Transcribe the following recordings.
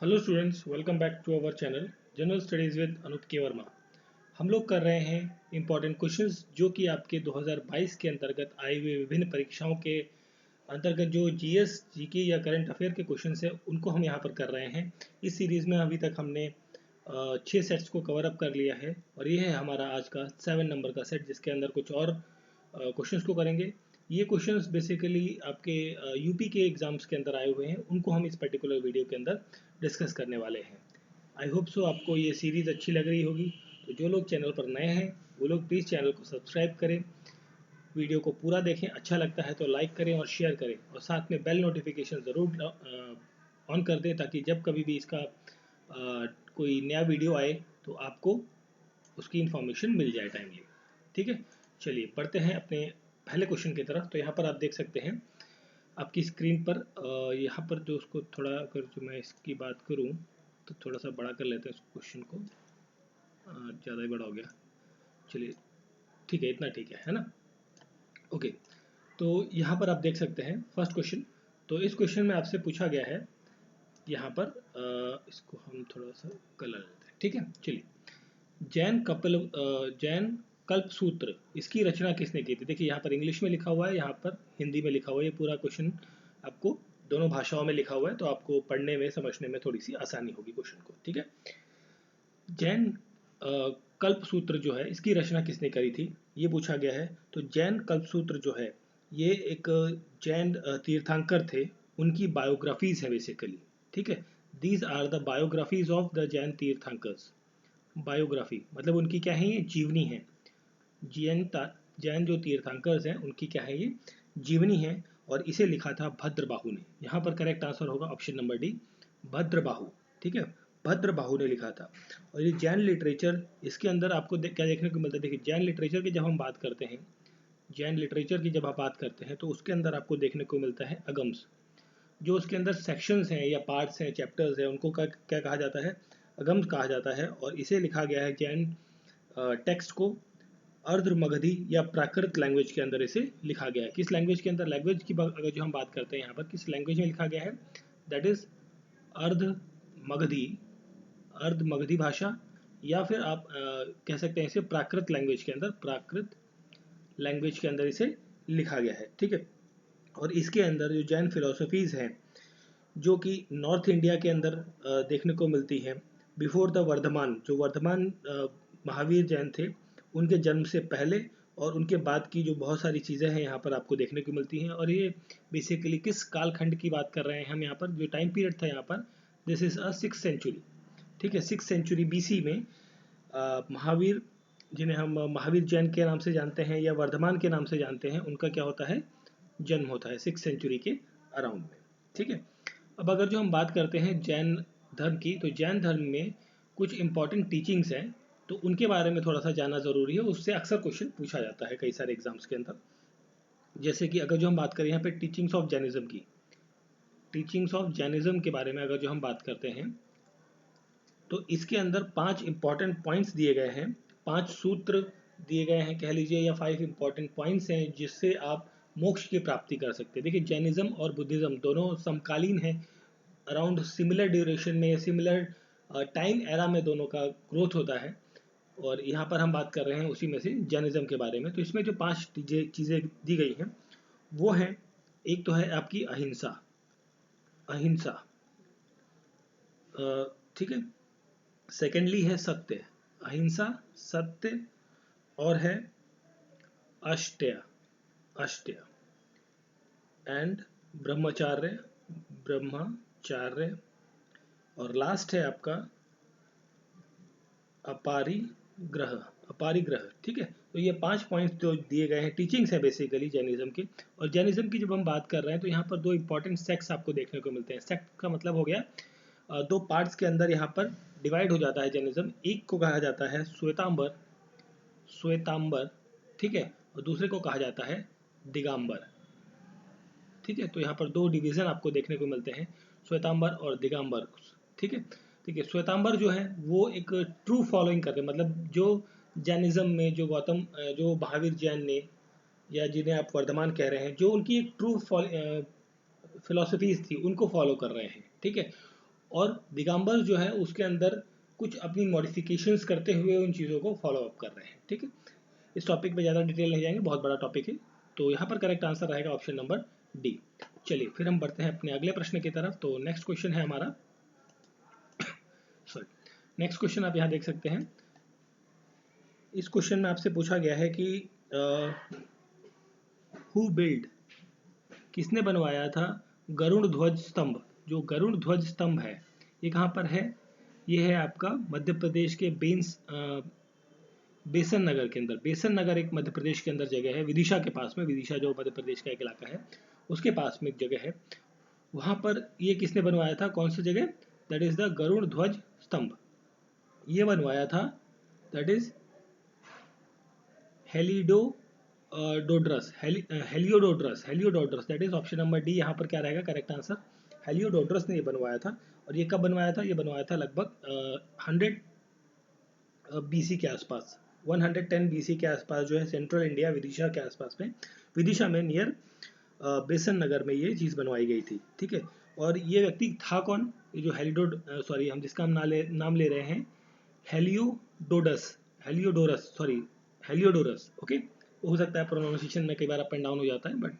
Hello students, welcome back to our channel general studies with Anup K Verma. हम लोग कर रहे हैं इंपॉर्टेंट क्वेश्चंस जो कि आपके 2022 के अंतर्गत आई हुए विभिन्न परीक्षाओं के अंतर्गत जो जीएस, जीके या करंट अफेयर के क्वेश्चंस हैं उनको हम यहाँ पर कर रहे हैं। इस सीरीज़ में अभी तक हमने 6 सेट्स को कवर अप कर लिया है और ये है हमारा आज का 7 नंबर का सेट, जिसके अंदर कुछ और क्वेश्चंस को करेंगे। ये क्वेश्चंस बेसिकली आपके यूपी के एग्जाम्स के अंदर आए हुए हैं, उनको हम इस पर्टिकुलर वीडियो के अंदर डिस्कस करने वाले हैं। आई होप सो आपको ये सीरीज़ अच्छी लग रही होगी। तो जो लोग चैनल पर नए हैं वो लोग प्लीज़ चैनल को सब्सक्राइब करें, वीडियो को पूरा देखें, अच्छा लगता है तो लाइक करें और शेयर करें और साथ में बेल नोटिफिकेशन ज़रूर ऑन कर दें ताकि जब कभी भी इसका कोई नया वीडियो आए तो आपको उसकी इन्फॉर्मेशन मिल जाए टाइमली। ठीक है, चलिए पढ़ते हैं अपने पहले क्वेश्चन की तरफ। तो यहाँ पर आप देख सकते हैं आपकी स्क्रीन पर, यहाँ पर जो उसको थोड़ा अगर जो मैं इसकी बात करूँ तो थोड़ा सा बड़ा कर लेते हैं इस क्वेश्चन को। ज़्यादा ही बड़ा हो गया, चलिए ठीक है, इतना ठीक है ना। ओके, तो यहाँ पर आप देख सकते हैं फर्स्ट क्वेश्चन। तो इस क्वेश्चन में आपसे पूछा गया है यहाँ पर, इसको हम थोड़ा सा कलर लेते हैं। ठीक है, चलिए जैन कल्प सूत्र, इसकी रचना किसने की थी? देखिए यहाँ पर इंग्लिश में लिखा हुआ है, यहाँ पर हिंदी में लिखा हुआ है। ये पूरा क्वेश्चन आपको दोनों भाषाओं में लिखा हुआ है, तो आपको पढ़ने में समझने में थोड़ी सी आसानी होगी क्वेश्चन को। ठीक है, जैन कल्प सूत्र जो है इसकी रचना किसने करी थी, ये पूछा गया है। तो जैन कल्प सूत्र जो है ये एक जैन तीर्थंकर थे, उनकी बायोग्राफीज है बेसिकली। ठीक है, these are the biographies of the Jain tirthankars. Biography मतलब उनकी क्या है, ये जीवनी है। जैन जो तीर्थंकर्स हैं उनकी क्या है, ये जीवनी है और इसे लिखा था भद्रबाहु ने। यहाँ पर करेक्ट आंसर होगा ऑप्शन नंबर डी, भद्रबाहु। ठीक है, भद्रबाहु ने लिखा था। और ये जैन लिटरेचर, इसके अंदर आपको क्या देखने को मिलता है? देखिए जैन लिटरेचर की जब हम बात करते हैं, जैन लिटरेचर की जब आप बात करते हैं तो उसके अंदर आपको देखने को मिलता है अगम्स। जो उसके अंदर सेक्शंस हैं या पार्ट्स हैं, चैप्टर्स हैं, उनको क्या कहा जाता है? अगम्स कहा जाता है। और इसे लिखा गया है जैन टेक्स्ट को अर्ध मगधी या प्राकृत लैंग्वेज के अंदर इसे लिखा गया है। किस लैंग्वेज के अंदर? लैंग्वेज की अगर जो हम बात करते हैं यहाँ पर किस लैंग्वेज में लिखा गया है, दैट इज अर्ध मगधी, अर्ध मगधी भाषा, या फिर आप कह सकते हैं इसे प्राकृत लैंग्वेज के अंदर, प्राकृत लैंग्वेज के अंदर इसे लिखा गया है। ठीक है, और इसके अंदर जो जैन फिलोसफीज हैं जो कि नॉर्थ इंडिया के अंदर देखने को मिलती है, बिफोर द वर्धमान, जो वर्धमान महावीर जैन थे उनके जन्म से पहले और उनके बाद की जो बहुत सारी चीज़ें हैं यहाँ पर आपको देखने को मिलती हैं। और ये बेसिकली किस कालखंड की बात कर रहे हैं हम यहाँ पर? जो टाइम पीरियड था यहाँ पर, this is a 6th century. ठीक है, 6th सेंचुरी बीसी में महावीर, जिन्हें हम महावीर जैन के नाम से जानते हैं या वर्धमान के नाम से जानते हैं, उनका क्या होता है? जन्म होता है 6th सेंचुरी के अराउंड में। ठीक है, अब अगर जो हम बात करते हैं जैन धर्म की, तो जैन धर्म में कुछ इंपॉर्टेंट टीचिंग्स हैं, तो उनके बारे में थोड़ा सा जानना ज़रूरी है। उससे अक्सर क्वेश्चन पूछा जाता है कई सारे एग्जाम्स के अंदर। जैसे कि अगर जो हम बात करें यहाँ पे टीचिंग्स ऑफ जैनिज्म की, टीचिंग्स ऑफ जैनिज्म के बारे में अगर जो हम बात करते हैं तो इसके अंदर 5 इंपॉर्टेंट पॉइंट्स दिए गए हैं, 5 सूत्र दिए गए हैं कह लीजिए, या 5 इंपॉर्टेंट पॉइंट्स हैं जिससे आप मोक्ष की प्राप्ति कर सकते हैं। देखिए जैनिज्म और बुद्धिज्म दोनों समकालीन हैं, अराउंड सिमिलर ड्यूरेशन में, सिमिलर टाइम एरा में दोनों का ग्रोथ होता है। और यहाँ पर हम बात कर रहे हैं उसी में से जैनिज्म के बारे में। तो इसमें जो 5 चीज़ें दी गई हैं वो हैं, एक तो है आपकी अहिंसा, अहिंसा, ठीक है। सेकेंडली है सत्य, अहिंसा, सत्य, और है अष्टय, अष्टय, एंड ब्रह्मचार्य, ब्रह्मचार्य, और लास्ट है आपका अपारिग्रह, अपारिग्रह। ठीक है, तो ये 5 पॉइंट्स जो दिए गए हैं, टीचिंग्स है बेसिकली जैनिज्म के। और जैनिज्म की जब हम बात कर रहे हैं तो यहाँ पर 2 इंपॉर्टेंट सेक्ट्स आपको देखने को मिलते हैं। सेक्ट का मतलब हो गया 2 पार्ट्स के अंदर यहाँ पर डिवाइड हो जाता है जैनिज्म। एक को कहा जाता है श्वेतांबर, श्वेतांबर, ठीक है, और दूसरे को कहा जाता है दिगंबर। ठीक है, तो यहाँ पर 2 डिवीजन आपको देखने को मिलते हैं, श्वेतांबर और दिगंबर। ठीक है, ठीक है, श्वेतांबर जो है वो एक ट्रू फॉलोइंग करते हैं, मतलब जो जैनिज्म में जो जो महावीर जैन ने, या जिन्हें आप वर्धमान कह रहे हैं, जो उनकी एक ट्रू फिलोसफीज थी उनको फॉलो कर रहे हैं। ठीक है, और दिगंबर जो है उसके अंदर कुछ अपनी मॉडिफिकेशंस करते हुए उन चीज़ों को फॉलो अप कर रहे हैं। ठीक है, इस टॉपिक पे ज़्यादा डिटेल नहीं जाएंगे, बहुत बड़ा टॉपिक है। तो यहाँ पर करेक्ट आंसर रहेगा ऑप्शन नंबर डी। चलिए फिर हम बढ़ते हैं अपने अगले प्रश्न की तरफ। तो नेक्स्ट क्वेश्चन है हमारा, सॉरी, नेक्स्ट क्वेश्चन आप यहाँ देख सकते हैं। इस क्वेश्चन में आपसे पूछा गया है कि हु बिल्ड, किसने बनवाया था गरुड़ ध्वज स्तंभ। जो गरुड़ ध्वज स्तंभ है ये कहाँ पर है, ये है आपका मध्य प्रदेश के बेसन नगर के अंदर। बेसन नगर एक मध्य प्रदेश के अंदर जगह है, विदिशा के पास में। विदिशा जो मध्य प्रदेश का एक इलाका है उसके पास में एक जगह है, वहाँ पर ये किसने बनवाया था, कौन सी जगह, दैट इज द गरुड़ ध्वज स्तंभ। ये बनवाया था that is Heliodorus that is option number D. यहाँ पर क्या रहेगा करेक्ट आंसर, हेलियोडोड्रस ने ये बनवाया था। और ये कब बनवाया था, ये बनवाया था लगभग 100 BC के आसपास, 110 BC के आसपास जो है सेंट्रल इंडिया विदिशा के आसपास में, विदिशा में नियर बेसन नगर में ये चीज़ बनवाई गई थी। ठीक है, और ये व्यक्ति था कौन, ये जो सॉरी हम जिसका नाम ले रहे हैं हेलियोडोरस। ओके, हो सकता है प्रोनाउंसिएशन में कई बार अप एंड डाउन हो जाता है, बट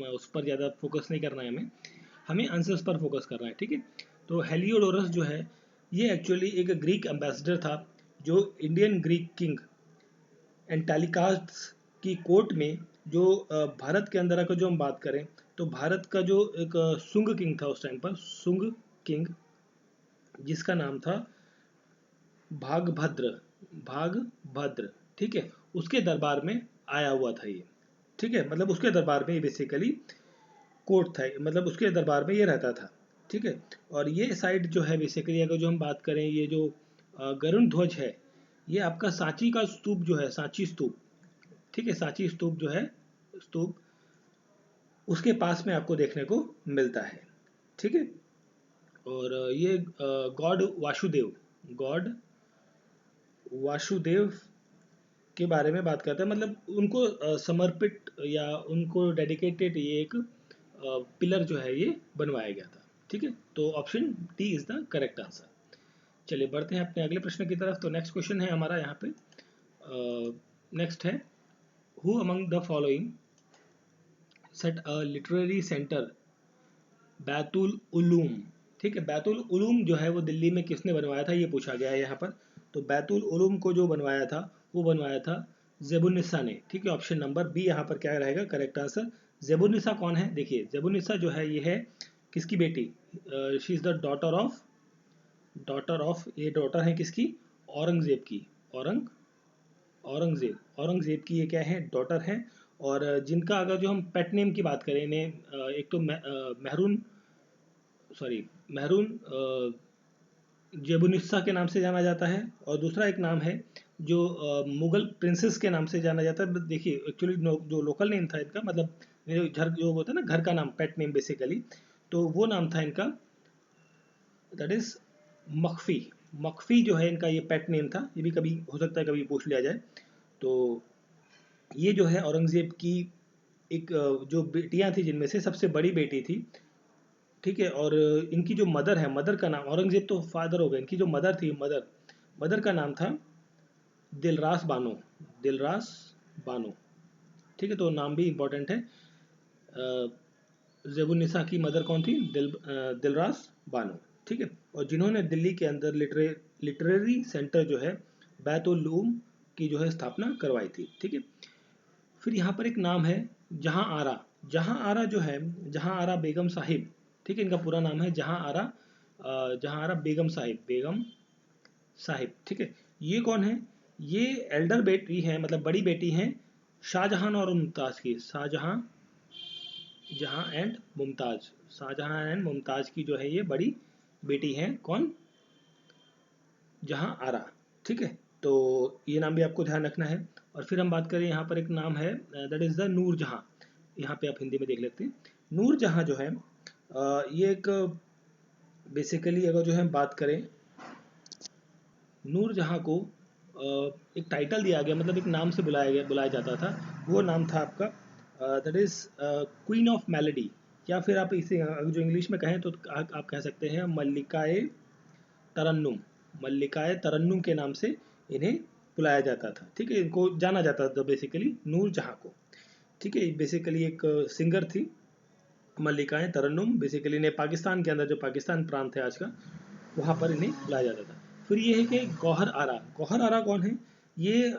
उस पर ज़्यादा फोकस नहीं करना है हमें आंसर्स पर फोकस करना है। ठीक है, तो हेलियोडोरस जो है ये एक्चुअली एक ग्रीक एम्बेसडर था, जो इंडियन ग्रीक किंग एंटालिकास की कोर्ट में, जो भारत के अंदर अगर जो हम बात करें तो भारत का जो एक सुंग किंग था उस टाइम पर, सुंग किंग जिसका नाम था भागभद्र। ठीक है, उसके दरबार में आया हुआ था ये। ठीक है, मतलब उसके दरबार में ये बेसिकली कोर्ट था, मतलब उसके दरबार में ये रहता था। ठीक है, और ये साइड जो है बेसिकली अगर जो हम बात करें, ये जो गरुड़ ध्वज है ये आपका सांची का स्तूप जो है, सांची स्तूप, ठीक है, सांची स्तूप जो है, स्तूप उसके पास में आपको देखने को मिलता है। ठीक है, और ये गॉड वासुदेव के बारे में बात करते हैं, मतलब उनको समर्पित या उनको डेडिकेटेड ये एक पिलर जो है ये बनवाया गया था। ठीक है, तो option D is the correct answer. चलिए बढ़ते हैं अपने अगले प्रश्न की तरफ। तो नेक्स्ट क्वेश्चन है हमारा यहाँ पे, नेक्स्ट है who among the following set a literary centre Betul Uloom. ठीक है, बैतुल उलूम जो है वो दिल्ली में किसने बनवाया था, ये पूछा गया है यहाँ पर। तो बैतुल उलूम को जो बनवाया था वो बनवाया था ज़ेबुन्निसा ने। ठीक है, ऑप्शन नंबर बी यहाँ पर क्या रहेगा करेक्ट आंसर। ज़ेबुन्निसा कौन है, देखिए ज़ेबुन्निसा जो है ये है किसकी बेटी, she is the daughter of, ये डॉटर है किसकी, औरंगजेब की, औरंगजेब की ये क्या है, डॉटर है। और जिनका अगर जो हम पेट नेम की बात करें इन्हें, एक तो महरून जेबुनिस्सा के नाम से जाना जाता है, और दूसरा एक नाम है जो मुगल प्रिंसेस के नाम से जाना जाता है। देखिए एक्चुअली जो लोकल नेम था इनका, मतलब घर जो होता है ना, घर का नाम, पेट नेम बेसिकली, तो वो नाम था इनका दैट इज मखफी जो है इनका ये पेट नेम था। ये भी कभी हो सकता है कभी पूछ लिया जाए। तो ये जो है औरंगजेब की एक जो बेटियां थी जिनमें से सबसे बड़ी बेटी थी। ठीक है, और इनकी जो मदर है, मदर का नाम, औरंगजेब तो फादर हो गए, इनकी जो मदर थी, मदर का नाम था दिलरास बानो। ठीक है, तो नाम भी इम्पोर्टेंट है। ज़ेबुन्निसा की मदर कौन थी, दिलरास बानो। ठीक है, और जिन्होंने दिल्ली के अंदर लिटरेरी सेंटर जो है बैतुल उलूम की जो है स्थापना करवाई थी। ठीक है, फिर यहाँ पर एक नाम है जहाँ आरा जो है, जहाँ आरा बेगम साहिब। ठीक है, इनका पूरा नाम है जहाँ आरा बेगम साहिब। ठीक है, ये कौन है, ये एल्डर बेटी है, मतलब बड़ी बेटी है शाहजहां और मुमताज की। शाहजहां एंड मुमताज की जो है ये बड़ी बेटी है, कौन, जहाँ आरा। ठीक है, तो ये नाम भी आपको ध्यान रखना है। और फिर हम बात करें, यहाँ पर एक नाम है दैट इज़ द नूरजहाँ। यहाँ पे आप हिंदी में देख लेते हैं। नूरजहाँ जो है ये एक बेसिकली अगर जो है बात करें, नूरजहाँ को एक टाइटल दिया गया, मतलब एक नाम से बुलाया जाता था। वो नाम था आपका that is queen of melody, या फिर आप इसे जो इंग्लिश में कहें तो आप कह सकते हैं मल्लिकाए तरन्नुम, मल्लिकाए तरन्नुम के नाम से इन्हें बुलाया जाता था। ठीक है, इनको जाना जाता था बेसिकली नूर जहाँ को। ठीक है, बेसिकली एक सिंगर थी मल्लिकाए तरन्नुम, बेसिकली इन्हें पाकिस्तान के अंदर, जो पाकिस्तान प्रांत है आज का, वहाँ पर इन्हें बुलाया जाता था। फिर ये है कि गौहर आरा। गौहर आरा कौन है? ये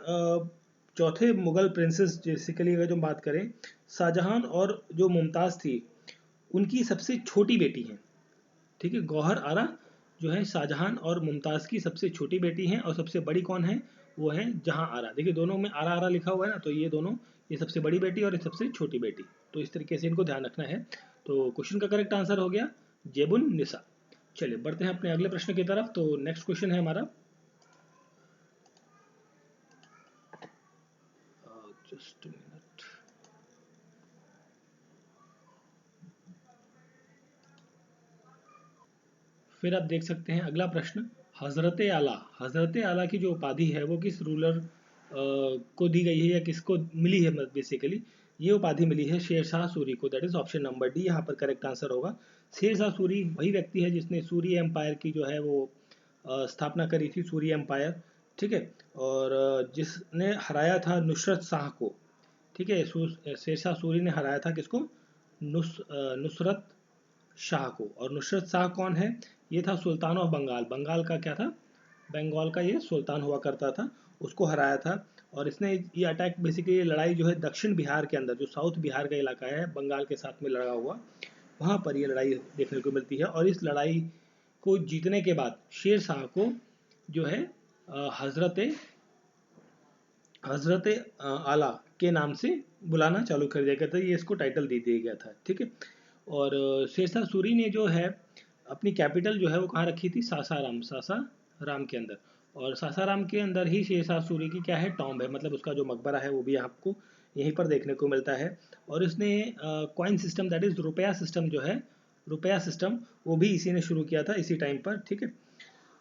चौथे मुगल प्रिंसेस बेसिकली अगर जो बात करें, शाहजहां और जो मुमताज़ थी उनकी सबसे छोटी बेटी हैं। ठीक है, गौहर आरा जो है शाहजहां और मुमताज़ की सबसे छोटी बेटी हैं, और सबसे बड़ी कौन है? वो है जहां आरा। देखिए दोनों में आरा आरा लिखा हुआ है ना, तो ये दोनों, ये सबसे बड़ी बेटी और ये सबसे छोटी बेटी, तो इस तरीके से इनको ध्यान रखना है। तो क्वेश्चन का करेक्ट आंसर हो गया जेबुन निसा। चलिए बढ़ते हैं अपने अगले प्रश्न की तरफ। तो नेक्स्ट क्वेश्चन है हमारा, जस्ट मिनट, फिर आप देख सकते हैं अगला प्रश्न, हजरत आला। हजरत आला की जो उपाधि है वो किस रूलर को दी गई है या किसको मिली है? बेसिकली ये उपाधि मिली है शेरशाह सूरी को, that is option number D यहाँ पर करेक्ट आंसर होगा। शेरशाह सूरी वही व्यक्ति है जिसने सूरी एम्पायर की जो है वो स्थापना करी थी, सूरी एम्पायर। ठीक है, और जिसने हराया था नुसरत शाह को। ठीक है, शेरशाह सूरी ने हराया था किसको? नुसरत शाह को। और नुसरत शाह कौन है? ये था सुल्तान ऑफ बंगाल। बंगाल का क्या था? बंगाल का ये सुल्तान हुआ करता था, उसको हराया था। और इसने ये अटैक बेसिकली, ये लड़ाई जो है दक्षिण बिहार के अंदर, जो साउथ बिहार का इलाका है बंगाल के साथ में लड़ा हुआ, वहाँ पर ये लड़ाई देखने को मिलती है। और इस लड़ाई को जीतने के बाद शेर शाह को जो है हजरत हजरत आला के नाम से बुलाना चालू कर दिया गया था, ये इसको टाइटल दे दिया गया था। ठीक है, और शेरशाह सूरी ने जो है अपनी कैपिटल जो है वो कहाँ रखी थी? सासाराम, सासाराम के अंदर। और सासाराम के अंदर ही शेरशाह सूरी की क्या है? टॉम्ब है, मतलब उसका जो मकबरा है वो भी आपको यहीं पर देखने को मिलता है। और इसने कॉइन सिस्टम, दैट इज रुपया सिस्टम जो है, रुपया सिस्टम, वो भी इसी ने शुरू किया था इसी टाइम पर। ठीक है,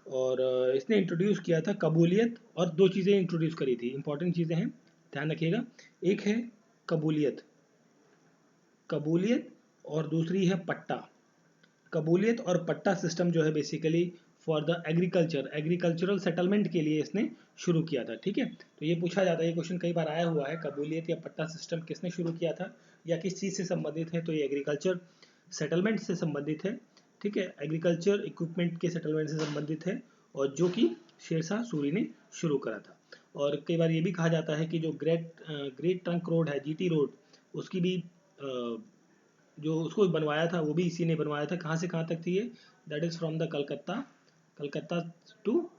और इसने इंट्रोड्यूस किया था कबूलियत, और दो चीज़ें इंट्रोड्यूस करी थी, इंपॉर्टेंट चीज़ें हैं, ध्यान रखिएगा। एक है कबूलियत, कबूलियत, और दूसरी है पट्टा। कबूलियत और पट्टा सिस्टम जो है basically for the agriculture, agricultural settlement के लिए इसने शुरू किया था। ठीक है, तो ये पूछा जाता है, ये क्वेश्चन कई बार आया हुआ है, कबूलियत या पट्टा सिस्टम किसने शुरू किया था या किस चीज़ से संबंधित है? तो ये एग्रीकल्चर सेटलमेंट से संबंधित है। ठीक है, एग्रीकल्चर इक्विपमेंट के सेटलमेंट से संबंधित है, और जो कि शेरशाह सूरी ने शुरू करा था। और कई बार ये भी कहा जाता है कि जो ग्रेट ट्रंक रोड है, जीटी रोड, उसकी भी जो उसको बनवाया था वो भी इसी ने बनवाया था। कहाँ से कहाँ तक थी ये? That is from the Calcutta, Calcutta to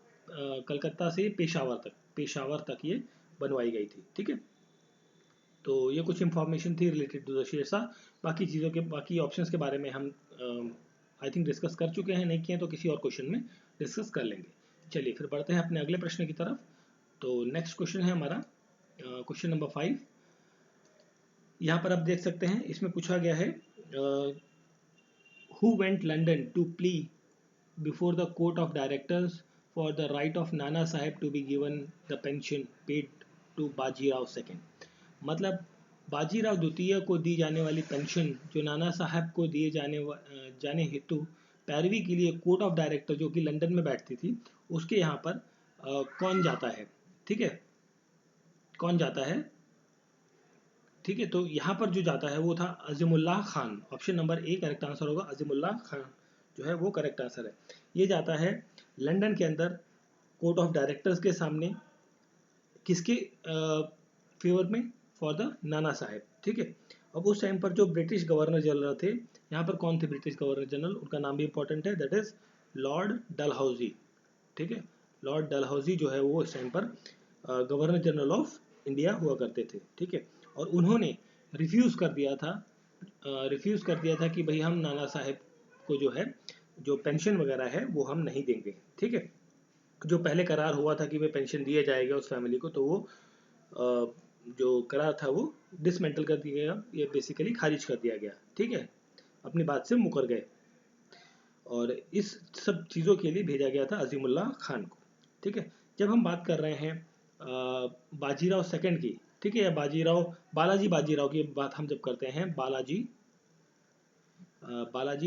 Calcutta से पेशावर तक, पेशावर तक ये बनवाई गई थी। ठीक है, तो ये कुछ इंफॉर्मेशन थी रिलेटेड टू द शेरशाह। बाकी चीज़ों के, बाकी ऑप्शंस के बारे में हम आई थिंक डिस्कस कर चुके हैं, नहीं किए तो किसी और क्वेश्चन में डिस्कस कर लेंगे। चलिए फिर बढ़ते हैं अपने अगले प्रश्न की तरफ। तो नेक्स्ट क्वेश्चन है हमारा क्वेश्चन नंबर 5। यहाँ पर आप देख सकते हैं, इसमें पूछा गया है who went London to plea before the court of directors for the right of Nana Sahib to be given the pension paid to Bajirao second. मतलब बाजीराव द्वितीय को दी जाने वाली पेंशन जो नाना साहब को दिए जाने हेतु पैरवी के लिए कोर्ट ऑफ डायरेक्टर जो कि लंदन में बैठती थी, उसके यहाँ पर कौन जाता है? ठीक है, कौन जाता है? ठीक है, तो यहाँ पर जो जाता है वो था Azimullah Khan. Option number A correct answer होगा, अजीमुल्लाह खान जो है वो करेक्ट आंसर है। ये जाता है लंदन के अंदर कोर्ट ऑफ डायरेक्टर्स के सामने, किसके फेवर में? For the Nana Saheb. ठीक है, अब उस टाइम पर जो ब्रिटिश गवर्नर जनरल थे, यहाँ पर कौन थे ब्रिटिश गवर्नर जनरल? उनका नाम भी इंपॉर्टेंट है, दैट इज लॉर्ड डलहौजी। ठीक है, लॉर्ड डलहौजी जो है वो इस टाइम पर गवर्नर जनरल ऑफ इंडिया हुआ करते थे। ठीक है, और उन्होंने रिफ्यूज़ कर दिया था, कि भाई हम नाना साहेब को जो है जो पेंशन वगैरह है वो हम नहीं देंगे। ठीक है, जो पहले करार हुआ था कि भाई पेंशन दिया जाएगा उस फैमिली को, तो वो जो करार था वो डिसमेंटल कर दिया गया, ये बेसिकली खारिज कर दिया गया। ठीक है, अपनी बात से मुकर गए, और इस सब चीज़ों के लिए भेजा गया था अजीमुल्लाह खान को। ठीक है, जब हम बात कर रहे हैं बाजीराव सेकंड की, ठीक है, या बालाजी बाजीराव की बात हम जब करते हैं, बालाजी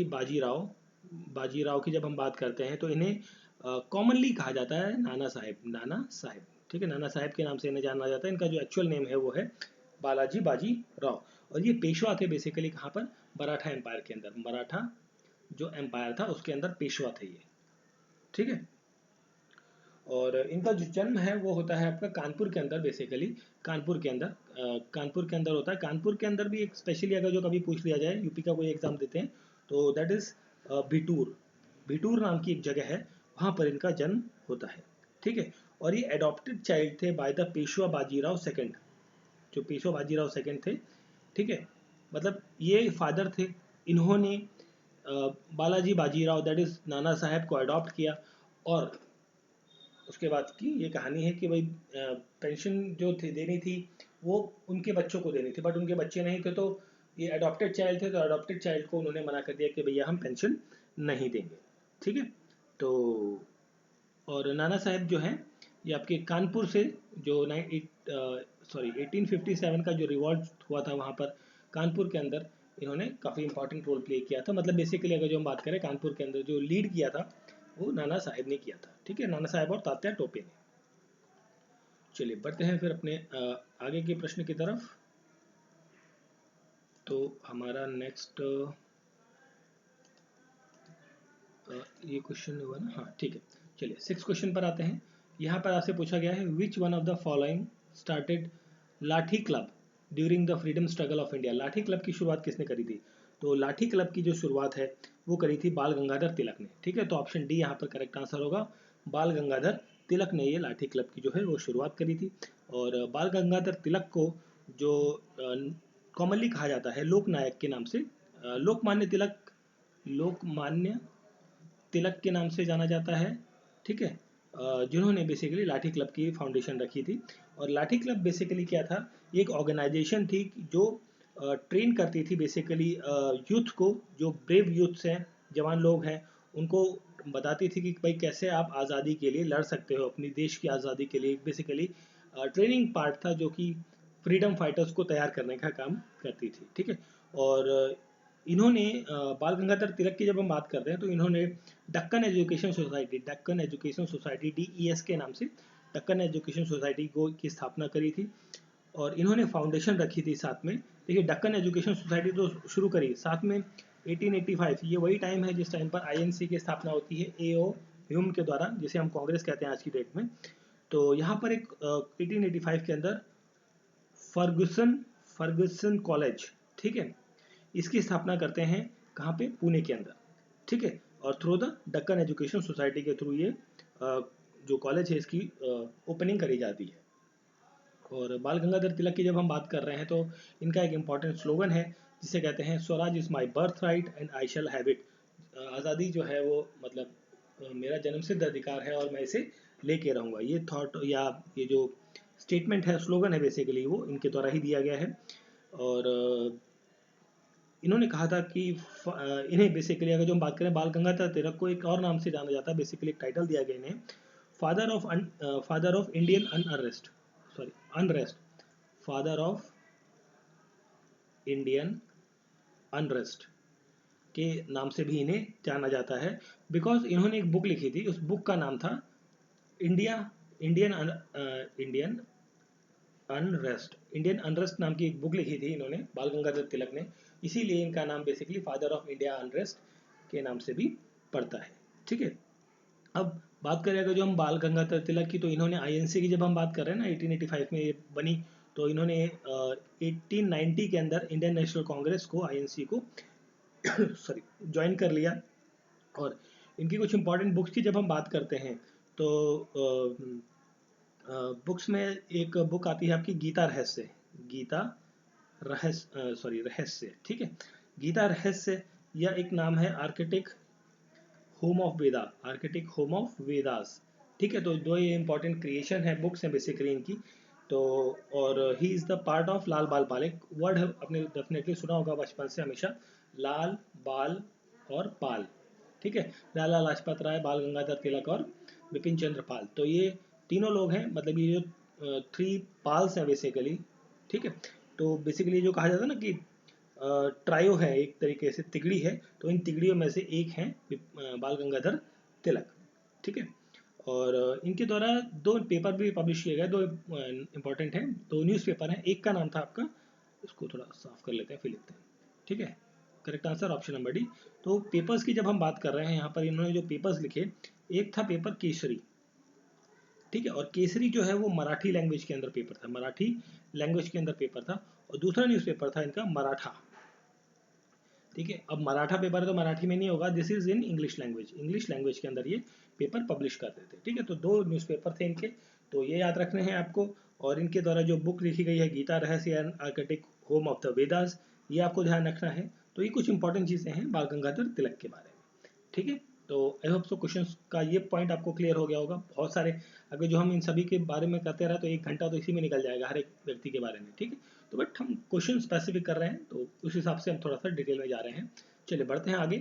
बाजीराव की जब हम बात करते हैं, तो इन्हें कॉमनली कहा जाता है नाना साहेब, नाना साहेब, ठीक है, नाना साहेब के नाम से इन्हें जाना जाता है। इनका जो एक्चुअल नेम है वो है बालाजी बाजी राव, और ये पेशवा थे बेसिकली कहाँ पर, मराठा एम्पायर के अंदर, मराठा जो एम्पायर था उसके अंदर पेशवा थे ये, ठीक है। और इनका जो जन्म है वो होता है आपका कानपुर के अंदर, बेसिकली कानपुर के अंदर, कानपुर के अंदर होता है। कानपुर के अंदर भी एक स्पेशली अगर जो कभी पूछ लिया जाए, यूपी का कोई एग्जाम देते हैं तो दैट इज बिटूर, बिटूर नाम की एक जगह है, वहाँ पर इनका जन्म होता है, ठीक है। और ये एडॉप्टेड चाइल्ड थे by the Peshwa Bajirao second, जो पेशवा बाजीराव सेकंड थे, ठीक है। मतलब ये फादर थे, इन्होंने बालाजी बाजीराव दैट इज नाना साहब को अडॉप्ट किया, और उसके बाद की ये कहानी है कि भाई पेंशन जो थी देनी थी वो उनके बच्चों को देनी थी, बट उनके बच्चे नहीं थे, तो ये अडॉप्टेड चाइल्ड थे, तो अडॉप्टेड चाइल्ड को उन्होंने मना कर दिया कि भैया हम पेंशन नहीं देंगे, ठीक है। तो और नाना साहब जो हैं ये आपके कानपुर से जो 1857 का जो रिवॉल्ट हुआ था वहाँ पर कानपुर के अंदर, इन्होंने काफ़ी इंपॉर्टेंट रोल प्ले किया था। मतलब बेसिकली अगर जो हम बात करें कानपुर के अंदर जो लीड किया था वो नाना साहब ने किया था, ठीक है, नाना साहब और तात्या टोपे ने। चलिए बढ़ते हैं फिर अपने आगे के प्रश्न की तरफ। तो हमारा नेक्स्ट ये क्वेश्चन हुआ ना, हाँ ठीक है। चलिए 6 क्वेश्चन पर आते हैं। यहाँ पर आपसे पूछा गया है which one of the following started lathi club during the freedom struggle of India. Lathi club की शुरुआत किसने करी थी? तो लाठी क्लब की जो शुरुआत है वो करी थी बाल गंगाधर तिलक ने, ठीक है। तो ऑप्शन डी यहाँ पर करेक्ट आंसर होगा, बाल गंगाधर तिलक ने ये लाठी क्लब की जो है वो शुरुआत करी थी। और बाल गंगाधर तिलक को जो कॉमनली कहा जाता है लोकनायक के नाम से, लोकमान्य तिलक, लोकमान्य तिलक के नाम से जाना जाता है, ठीक है, जिन्होंने बेसिकली लाठी क्लब की फाउंडेशन रखी थी। और लाठी क्लब बेसिकली क्या था, एक ऑर्गेनाइजेशन थी जो ट्रेन करती थी बेसिकली यूथ को, जो ब्रेव यूथ्स हैं, जवान लोग हैं, उनको बताती थी कि भाई कैसे आप आज़ादी के लिए लड़ सकते हो, अपनी देश की आज़ादी के लिए। बेसिकली ट्रेनिंग पार्ट था जो कि फ्रीडम फाइटर्स को तैयार करने का काम करती थी, ठीक है। और इन्होंने बाल गंगाधर तिलक की जब हम बात करते हैं तो इन्होंने Deccan education society, Deccan education society DES के नाम से दक्कन एजुकेशन सोसाइटी को की स्थापना करी थी। और इन्होंने फाउंडेशन रखी थी साथ में। देखिए दक्कन एजुकेशन सोसाइटी तो शुरू करी साथ में 1885, ये वही टाइम है जिस टाइम पर INC की स्थापना होती है AO ह्यूम के द्वारा, जिसे हम कांग्रेस कहते हैं आज की डेट में। तो यहाँ पर एक 1885 के अंदर फर्गुसन कॉलेज, ठीक है, इसकी स्थापना करते हैं कहाँ पे, पुणे के अंदर, ठीक है। और through the Deccan education society के थ्रू ये जो कॉलेज है इसकी ओपनिंग करी जाती है। और बाल गंगाधर तिलक की जब हम बात कर रहे हैं तो इनका एक इम्पॉर्टेंट स्लोगन है जिसे कहते हैं Swaraj is my birth right and I shall have it. आज़ादी जो है वो मतलब मेरा जन्मसिद्ध अधिकार है और मैं इसे लेके रहूँगा। ये थॉट या ये जो स्टेटमेंट है, स्लोगन है, बेसिकली वो इनके द्वारा ही दिया गया है। और इन्होंने कहा था कि इन्हें बेसिकली अगर जो हम बात करें बाल गंगाधर तिलक को एक और नाम से जाना जाता है, बेसिकली एक टाइटल दिया गया इन्हें, father of Indian unrest, sorry unrest, father of Indian unrest के नाम से भी इन्हें जाना जाता है। बिकॉज इन्होंने एक बुक लिखी थी, उस बुक का नाम था इंडियन अनरेस्ट नाम की एक बुक लिखी थी इन्होंने, बाल गंगाधर तिलक ने, इसीलिए इनका नाम basically father of India unrest के नाम से भी पड़ता है, ठीक है। अब बात करें अगर जो हम बाल गंगाधर तिलक की, तो इन्होंने INC की जब हम बात कर रहे हैं ना 1885 में ये बनी, तो इन्होंने 1890 के अंदर इंडियन नेशनल कांग्रेस को, INC को सॉरी ज्वाइन कर लिया। और इनकी कुछ इंपॉर्टेंट बुक्स की जब हम बात करते हैं तो बुक्स में एक बुक आती है आपकी गीता रहस्य, गीता रहस्य, ठीक है, गीता रहस्य, या एक नाम है Arctic home of Veda, Arctic home of Vedas, ठीक है। तो दो ये इंपॉर्टेंट क्रिएशन है, बुक्स हैं बेसिकली इनकी। तो और he is the part of Lal Bal Pal, एक वर्ड है आपने डेफिनेटली सुना होगा बचपन से हमेशा, लाल बाल और पाल, ठीक है, लाला लाजपत राय, बाल गंगाधर तिलक और बिपिन चंद्र पाल। तो ये तीनों लोग हैं, मतलब ये जो 3 पाल्स हैं बेसिकली, ठीक है। तो बेसिकली जो कहा जाता है ना कि ट्रायो है, एक तरीके से तिगड़ी है, तो इन तिगड़ियों में से एक हैं बाल गंगाधर तिलक, ठीक है। और इनके द्वारा 2 पेपर भी पब्लिश किए गए, 2 इंपॉर्टेंट हैं, 2 न्यूज़पेपर हैं। एक का नाम था आपका, इसको थोड़ा साफ कर लेते हैं फिर लिखते हैं, ठीक है। Correct answer option number D. तो पेपर्स की जब हम बात कर रहे हैं, यहाँ पर इन्होंने जो पेपर्स लिखे, एक था पेपर केसरी, ठीक है। और केसरी जो है वो मराठी लैंग्वेज के अंदर पेपर था, मराठी लैंग्वेज के अंदर पेपर था। और दूसरा न्यूज़पेपर था इनका मराठा, ठीक है। अब मराठा पेपर तो मराठी में नहीं होगा, this is in English language, English language के अंदर ये पेपर पब्लिश करते थे, ठीक है। तो 2 न्यूज़पेपर थे इनके, तो ये याद रखने हैं आपको। और इनके द्वारा जो बुक लिखी गई है, गीता रहस्य and architect home of the Vedas, ये आपको ध्यान रखना है। तो ये कुछ इंपॉर्टेंट चीज़ें हैं बाल गंगाधर तिलक के बारे में, ठीक है। तो आई होप सो क्वेश्चंस का ये पॉइंट आपको क्लियर हो गया होगा। बहुत सारे, अगर जो हम इन सभी के बारे में करते रहे तो 1 घंटा तो इसी में निकल जाएगा, हर एक व्यक्ति के बारे में, ठीक है। तो बट हम क्वेश्चन स्पेसिफिक कर रहे हैं, तो उस हिसाब से हम थोड़ा सा डिटेल में जा रहे हैं। चलिए बढ़ते हैं आगे।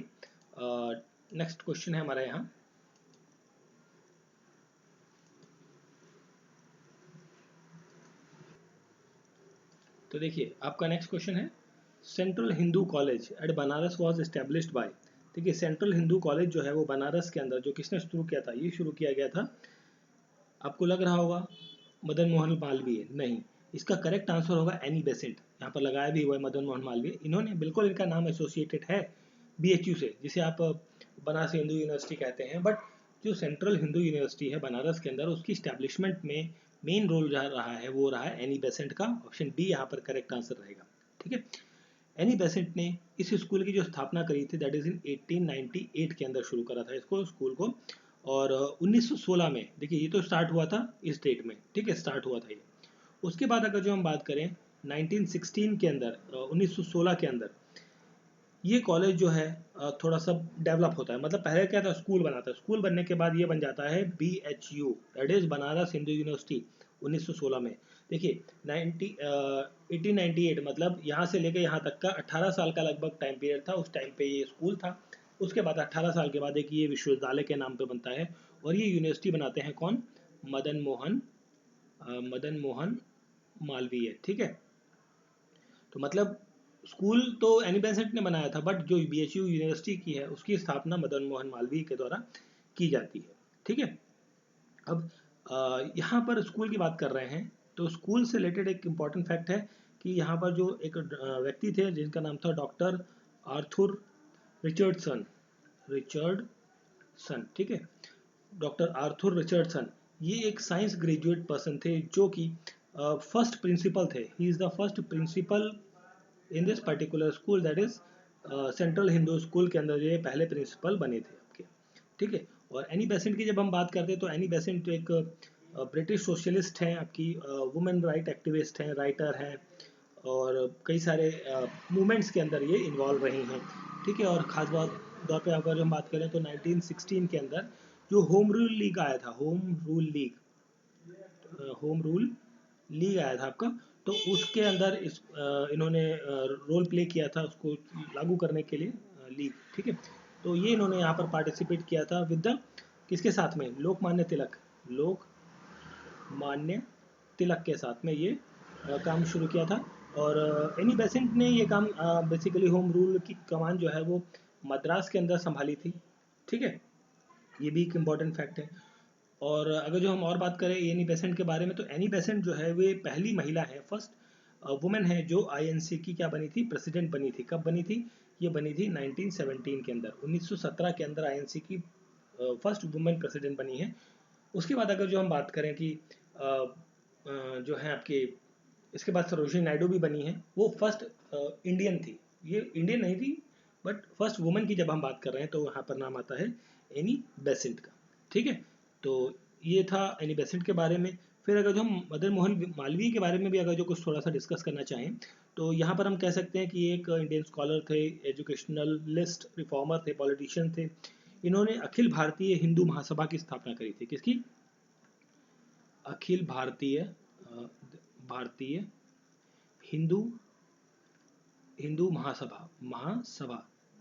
नेक्स्ट क्वेश्चन है हमारा यहाँ, तो देखिए आपका नेक्स्ट क्वेश्चन है, central Hindu college eight Banaras was established by. देखिए सेंट्रल हिंदू कॉलेज जो है वो बनारस के अंदर जो किसने शुरू किया था, ये शुरू किया गया था, आपको लग रहा होगा मदन मोहन मालवीय, नहीं, इसका करेक्ट आंसर होगा एनी बेसेंट। यहाँ पर लगाया भी हुआ है मदन मोहन मालवीय, इन्होंने बिल्कुल, इनका नाम एसोसिएटेड है बीएचयू से, जिसे आप बनारस हिंदू यूनिवर्सिटी कहते हैं। बट जो सेंट्रल हिंदू यूनिवर्सिटी है बनारस के अंदर, उसकी स्टैब्लिशमेंट में मेन रोल रहा है, वो रहा है एनी बेसेंट का। ऑप्शन बी यहाँ पर करेक्ट आंसर रहेगा, ठीक है। एनी बेसेंट ने इस स्कूल की जो स्थापना करी थी, दैट इज इन 1898 के अंदर शुरू करा था इसको, स्कूल को। और 1916 में, देखिए ये तो स्टार्ट हुआ था इस डेट में, ठीक है, स्टार्ट हुआ था ये। उसके बाद अगर जो हम बात करें 1916 के अंदर, 1916 के अंदर ये कॉलेज जो है थोड़ा सा डेवलप होता है। मतलब पहले क्या था, स्कूल बना था, स्कूल बनने के बाद ये बन जाता है BHU, that is Banaras Hindu university, 1916 में। देखिए 1898, मतलब यहाँ से लेकर यहाँ तक का 18 साल का लगभग टाइम पीरियड था, उस टाइम पे ये स्कूल था। उसके बाद 18 साल के बाद एक ये विश्वविद्यालय के नाम पे बनता है, और ये यूनिवर्सिटी बनाते हैं कौन, मदन मोहन मालवीय, ठीक है। तो मतलब स्कूल तो एनी बेसेंट ने बनाया था, बट जो BHU यूनिवर्सिटी की है उसकी स्थापना मदन मोहन मालवीय के द्वारा की जाती है, ठीक है। अब यहाँ पर स्कूल की बात कर रहे हैं, तो स्कूल से रिलेटेड एक इम्पॉर्टेंट फैक्ट है कि यहाँ पर जो एक व्यक्ति थे जिनका नाम था डॉक्टर आर्थर रिचर्डसन, ठीक है, डॉक्टर आर्थर रिचर्डसन, ये एक साइंस ग्रेजुएट पर्सन थे, जो कि फर्स्ट प्रिंसिपल थे, ही is the first principle in this particular school, that is central Hindu school के अंदर ये पहले प्रिंसिपल बने थे आपके, ठीक है। और एनी बेसेंट की जब हम बात करते हैं, तो एनी बेसेंट एक ब्रिटिश सोशलिस्ट हैं, आपकी वुमेन राइट एक्टिविस्ट हैं, राइटर हैं, और कई सारे मूवमेंट्स के अंदर ये इन्वॉल्व रही हैं, ठीक है। और ख़ास बात तौर पे अगर हम बात करें तो 1916 के अंदर जो होम रूल लीग आया था, होम रूल लीग आया था आपका, तो उसके अंदर इन्होंने रोल प्ले किया था उसको लागू करने के लिए, लीग, ठीक है। तो ये इन्होंने यहाँ पर पार्टिसिपेट किया था विद द, किसके साथ में, लोकमान्य तिलक के साथ में ये काम शुरू किया था। और एनी बेसेंट ने ये काम बेसिकली होम रूल की कमान जो है वो मद्रास के अंदर संभाली थी, ठीक है। ये भी एक इम्पॉर्टेंट फैक्ट है। और अगर जो हम और बात करें एनी बेसेंट के बारे में, तो एनी बेसेंट जो है वे पहली महिला है, फर्स्ट वुमेन है जो INC की क्या बनी थी, प्रेसिडेंट बनी थी। कब बनी थी, ये बनी थी 1917 के अंदर, 1917 के अंदर INC की फर्स्ट वुमेन प्रेसिडेंट बनी है। उसके बाद अगर जो हम बात करें कि जो है आपके, इसके बाद सरोजिनी नायडू भी बनी है, वो फर्स्ट इंडियन थी, ये इंडियन नहीं थी, बट फर्स्ट वुमेन की जब हम बात कर रहे हैं तो वहाँ पर नाम आता है एनी बेसेंट का, ठीक है। तो ये था एनी बेसेंट के बारे में। फिर अगर जो हम मदन मोहन मालवीय के बारे में भी अगर जो कुछ थोड़ा सा डिस्कस करना चाहें, तो यहाँ पर हम कह सकते हैं कि एक इंडियन स्कॉलर थे, एजुकेशनलिस्ट, रिफॉर्मर थे, पॉलिटिशियन थे। इन्होंने अखिल भारतीय हिंदू महासभा की स्थापना करी थी, किसकी, अखिल भारतीय हिंदू हिंदू महासभा,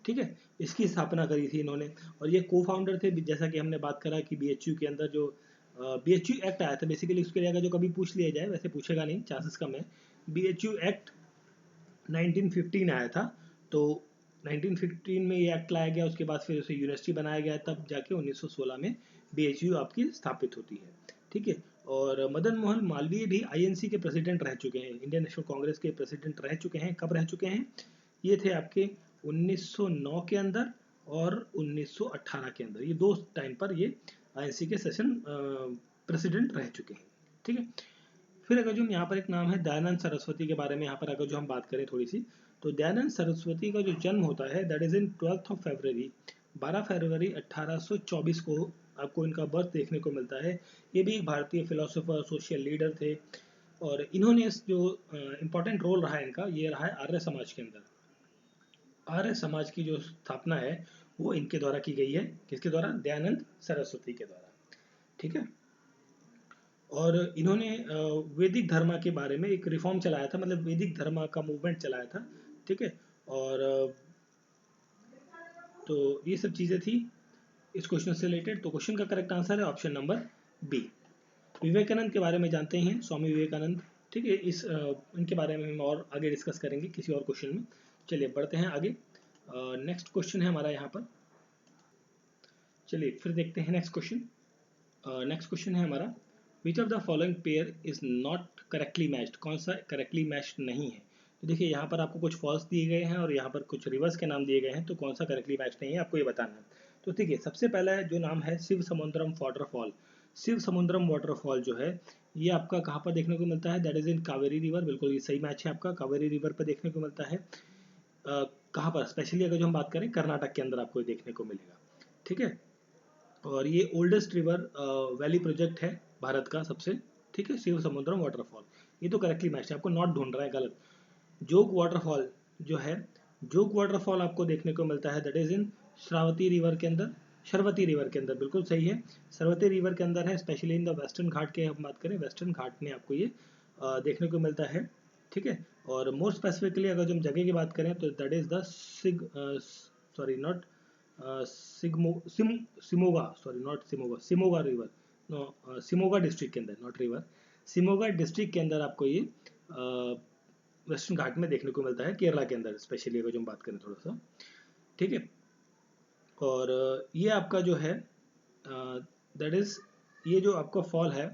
ठीक है, इसकी स्थापना करी थी इन्होंने। और ये को फाउंडर थे, जैसा कि हमने बात करा कि BHU के अंदर जो BHU एक्ट आया था, बेसिकली उसके लिए अगर जो कभी पूछ लिया जाए, वैसे पूछेगा नहीं, चांसेस कम है। BHU एक्ट 1915 आया था, तो 1915 में ये एक्ट लाया गया, उसके बाद फिर उसे यूनिवर्सिटी बनाया गया, तब जाके 1916 में BHU आपकी स्थापित होती है, ठीक है। और मदन मोहन मालवीय भी INC के प्रेसिडेंट रह चुके हैं, इंडियन नेशनल कांग्रेस के प्रेसिडेंट रह चुके हैं। कब रह चुके हैं? ये थे आपके 1909 के अंदर और 1918 के अंदर, ये दो टाइम पर ये INC के सेशन प्रेसिडेंट रह चुके हैं, ठीक है। फिर अगर जो यहाँ पर एक नाम है दयानंद सरस्वती के बारे में, यहाँ पर अगर जो हम बात करें थोड़ी सी, तो दयानंद सरस्वती का जो जन्म होता है दैट इज इन 12 फरवरी, 12 फरवरी 1824 को आपको इनका बर्थ देखने को मिलता है। ये भी एक भारतीय फिलोसोफर, सोशल लीडर थे, और इन्होंने जो इम्पोर्टेंट रोल रहा है इनका, ये रहा है आर्य समाज के अंदर। आर्य समाज की जो स्थापना है वो इनके द्वारा की गई है। किसके द्वारा? दयानंद सरस्वती के द्वारा, ठीक है। और इन्होंने वैदिक धर्म के बारे में एक रिफॉर्म चलाया था, मतलब वैदिक धर्म का मूवमेंट चलाया था, ठीक है। और तो ये सब चीज़ें थी इस क्वेश्चन से रिलेटेड। तो क्वेश्चन का करेक्ट आंसर है ऑप्शन नंबर बी। विवेकानंद के बारे में जानते हैं, स्वामी विवेकानंद, ठीक है। इनके बारे में हम और आगे डिस्कस करेंगे किसी और क्वेश्चन में। चलिए बढ़ते हैं आगे। नेक्स्ट क्वेश्चन है हमारा यहाँ पर, चलिए फिर देखते हैं नेक्स्ट क्वेश्चन। नेक्स्ट क्वेश्चन है हमारा, विच of the following pair is not correctly matched, कौन सा करेक्टली मैच्ड नहीं है? तो देखिए यहाँ पर आपको कुछ फॉल्स दिए गए हैं और यहाँ पर कुछ रिवर्स के नाम दिए गए हैं, तो कौन सा करेक्टली मैच नहीं है आपको ये बताना है। तो देखिए सबसे पहला जो नाम है शिव समुद्रम वाटरफॉल, शिव समुद्रम वाटरफॉल जो है ये आपका कहाँ पर देखने को मिलता है? That is in Kaveri river, बिल्कुल ये सही मैच है आपका, कावेरी रिवर पर देखने को मिलता है। कहाँ पर? स्पेशली अगर जो हम बात करें कर्नाटक के अंदर आपको ये देखने को मिलेगा, ठीक है। और ये ओल्डेस्ट रिवर वैली प्रोजेक्ट है भारत का सबसे, ठीक है, शिव समुद्रम वाटरफॉल। ये तो करेक्टली मैच है, आपको नॉट ढूंढ रहा है, गलत। जोग वाटरफॉल जो है, जोग वाटरफॉल आपको देखने को मिलता है that is in Shravati river के अंदर, शरवती रिवर के अंदर, बिल्कुल सही है, सरवती रिवर के अंदर है। स्पेशली इन द वेस्टर्न घाट के हम बात करें, वेस्टर्न घाट में आपको ये देखने को मिलता है, ठीक है। और मोर स्पेसिफिकली अगर जो हम जगह की बात करें तो that is the sorry not Simoga, sorry not Simoga, Simoga river, no Simoga district के अंदर, नॉट रिवर, सिमोगा डिस्ट्रिक्ट के अंदर आपको ये वेस्टर्न घाट में देखने को मिलता है, केरला के अंदर स्पेशली अगर जो हम बात करें थोड़ा सा, ठीक है। और ये आपका जो है दैट इज, ये जो आपका फॉल है,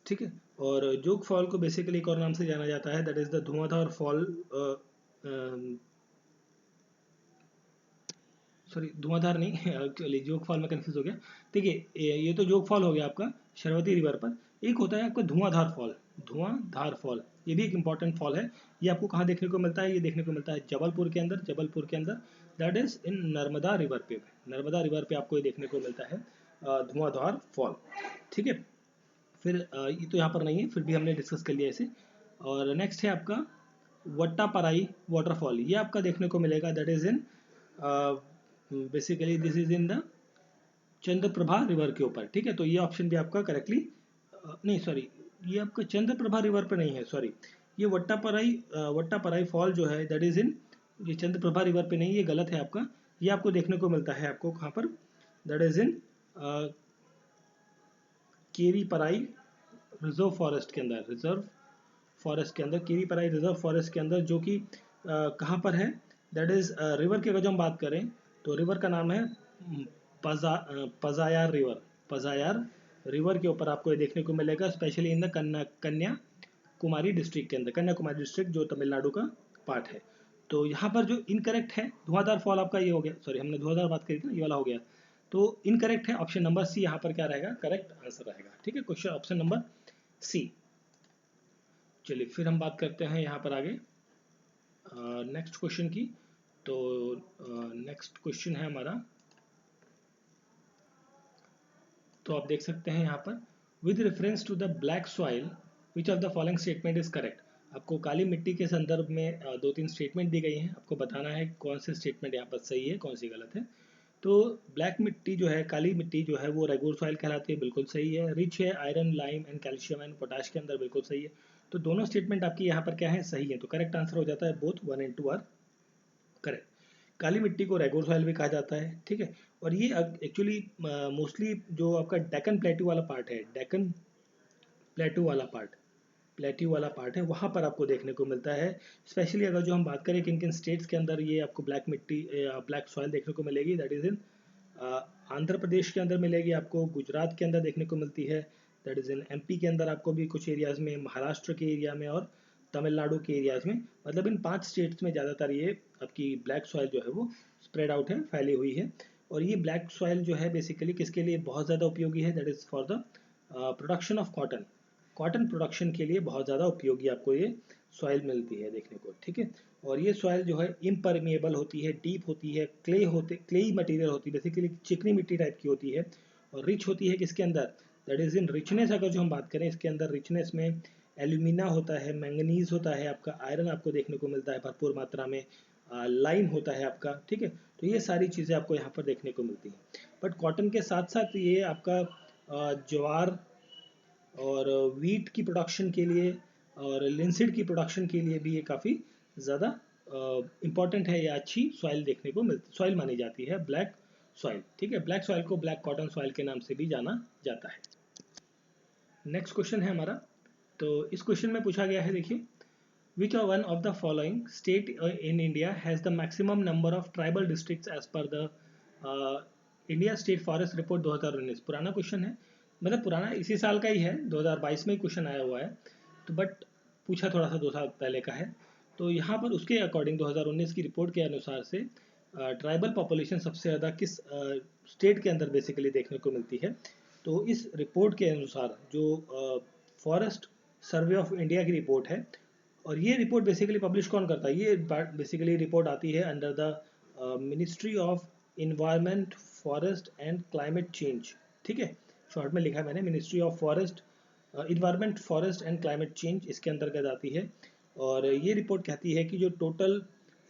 ठीक है। और जोग फॉल को बेसिकली एक और नाम से जाना जाता है, that is the Dhuandhar fall, sorry धुआंधार नहीं एक्चुअली जोग फॉल में कंफ्यूज हो गया। देखिए ये तो जोग फॉल हो गया आपका शरवती रिवर पर, एक होता है आपका धुआंधार फॉल, धुआंधार फॉल, ये भी एक इंपॉर्टेंट फॉल है। ये आपको कहाँ देखने को मिलता है? ये देखने को मिलता है जबलपुर के अंदर, जबलपुर के अंदर, that is in Narmada river पे, नर्मदा रिवर पे आपको ये देखने को मिलता है धुआंधार फॉल, ठीक है। फिर ये तो यहाँ पर नहीं है, फिर भी हमने डिस्कस कर लिया इसे। और नेक्स्ट है आपका वट्टापराई वाटरफॉल, ये आपका देखने को मिलेगा that is in basically this is in the Chandraprabha river के ऊपर, ठीक है। तो ये ऑप्शन भी आपका करेक्टली नहीं, सॉरी ये आपका चंद्रप्रभा रिवर पर नहीं है, सॉरी ये वट्टापराई फॉल जो है दैट इज इन, ये चंद्रप्रभा रिवर पे नहीं, ये गलत है आपका। ये आपको देखने को मिलता है आपको कहाँ पर? That is in Keriparai reserve forest के अंदर, रिजर्व फॉरेस्ट के अंदर, केरीपराई रिजर्व फॉरेस्ट के अंदर, जो कि कहाँ पर है? दैट इज रिवर की अगर जो हम बात करें तो रिवर का नाम है पजायार रिवर, पजायार रिवर के ऊपर आपको ये देखने को मिलेगा, specially in the Kanyakumari district के अंदर, कन्याकुमारी डिस्ट्रिक्ट जो तमिलनाडु का पार्ट है। तो यहाँ पर जो इनकरेक्ट है, धुआंधार फॉल आपका ये हो गया, सॉरी हमने धुआंधार बात करी थी ना, ये वाला हो गया, तो इनकरेक्ट है, ऑप्शन नंबर सी यहाँ पर क्या रहेगा? करेक्ट आंसर रहेगा, ठीक है, क्वेश्चन ऑप्शन नंबर सी। चलिए फिर हम बात करते हैं यहाँ पर आगे नेक्स्ट क्वेश्चन की। तो नेक्स्ट क्वेश्चन है हमारा, तो आप देख सकते हैं यहाँ पर, with reference to the black soil which of the following statement is correct. आपको काली मिट्टी के संदर्भ में दो तीन स्टेटमेंट दी गई हैं, आपको बताना है कौन से स्टेटमेंट यहाँ पर सही है, कौन सी गलत है। तो ब्लैक मिट्टी जो है, काली मिट्टी जो है वो रेगुलर सॉइल कहलाती है, बिल्कुल सही है। रिच है iron, lime and calcium and potash के अंदर, बिल्कुल सही है। तो दोनों स्टेटमेंट आपकी यहाँ पर क्या है? सही है। तो करेक्ट आंसर हो जाता है बोथ 1 and 2 आर करेक्ट। काली मिट्टी को रेगुलर सॉइल भी कहा जाता है, ठीक है। और ये एक्चुअली मोस्टली जो आपका डेक्कन प्लेटू वाला पार्ट है, डेक्कन प्लेटू वाला पार्ट, प्लेट्यू वाला पार्ट है वहाँ पर आपको देखने को मिलता है। स्पेशली अगर जो हम बात करें किन किन स्टेट्स के अंदर ये आपको ब्लैक मिट्टी ब्लैक सॉइल देखने को मिलेगी, that is in Andhra Pradesh के अंदर मिलेगी आपको, गुजरात के अंदर देखने को मिलती है, दैट इज़ इन एमपी के अंदर आपको भी कुछ एरियाज़ में, महाराष्ट्र के एरिया में और तमिलनाडु के एरियाज़ में, मतलब इन 5 स्टेट्स में ज़्यादातर ये आपकी ब्लैक सॉइल जो है वो स्प्रेड आउट है, फैली हुई है। और ये ब्लैक सॉइल जो है बेसिकली किसके लिए बहुत ज़्यादा उपयोगी है, that is for the production of cotton. Cotton production के लिए बहुत ज़्यादा उपयोगी आपको ये सॉइल मिलती है देखने को, ठीक है। और ये सॉइल जो है इम्परमेबल होती है, डीप होती है, क्लेई मटेरियल होती है, बेसिकली चिकनी मिट्टी टाइप की होती है, और रिच होती है किसके अंदर, दैट इज़ इन रिचनेस। अगर जो हम बात करें इसके अंदर रिचनेस में एल्यूमिना होता है, मैंगनीज होता है, आपका आयरन आपको देखने को मिलता है भरपूर मात्रा में, लाइम होता है आपका, ठीक है। तो ये सारी चीज़ें आपको यहाँ पर देखने को मिलती हैं। बट कॉटन के साथ साथ ये आपका ज्वार और वीट की प्रोडक्शन के लिए और लिंसीड की प्रोडक्शन के लिए भी ये काफ़ी ज़्यादा इम्पॉर्टेंट है, या अच्छी सॉइल देखने को मिलती, सॉइल मानी जाती है ब्लैक सॉइल, ठीक है। ब्लैक सॉइल को ब्लैक कॉटन सॉइल के नाम से भी जाना जाता है। नेक्स्ट क्वेश्चन है हमारा, तो इस क्वेश्चन में पूछा गया है, देखिए, which are one of the following state in India has the maximum number of tribal districts as per the India State Forest Report 2019। पुराना क्वेश्चन है, मतलब पुराना इसी साल का ही है, 2022 में ही क्वेश्चन आया हुआ है, तो बट पूछा थोड़ा सा 2 साल पहले का है। तो यहाँ पर उसके अकॉर्डिंग 2019 की रिपोर्ट के अनुसार से ट्राइबल पॉपुलेशन सबसे ज़्यादा किस स्टेट के अंदर बेसिकली देखने को मिलती है। तो इस रिपोर्ट के अनुसार जो फॉरेस्ट सर्वे ऑफ इंडिया की रिपोर्ट है, और ये रिपोर्ट बेसिकली पब्लिश कौन करता है, ये बेसिकली रिपोर्ट आती है under the ministry of environment, forest and climate change, ठीक है। शॉर्ट में लिखा है मैंने, ministry of forest, environment, forest and climate change इसके अंतर्गत आती है। और ये रिपोर्ट कहती है कि जो टोटल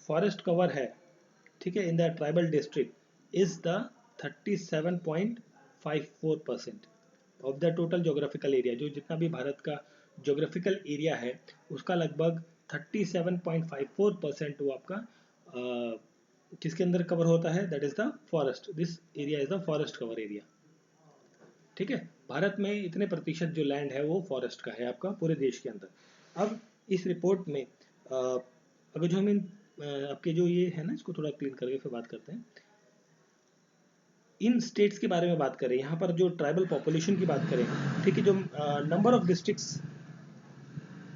फॉरेस्ट कवर है, ठीक है, in the tribal district is the 37.54% of the total geographical area. जो जितना भी भारत का जोग्राफिकल एरिया है उसका लगभग 37.54% वो आपका किसके अंदर कवर होता है, that is the forest, this area is the forest cover area, ठीक है। भारत में इतने प्रतिशत जो लैंड है वो फॉरेस्ट का है आपका पूरे देश के अंदर। अब इस रिपोर्ट में अगर जो हम इन आपके जो ये है ना, इसको थोड़ा क्लीन करके फिर बात करते हैं, इन स्टेट्स के बारे में बात करें, यहाँ पर जो ट्राइबल पॉपुलेशन की बात करें, ठीक है, जो नंबर ऑफ डिस्ट्रिक्ट्स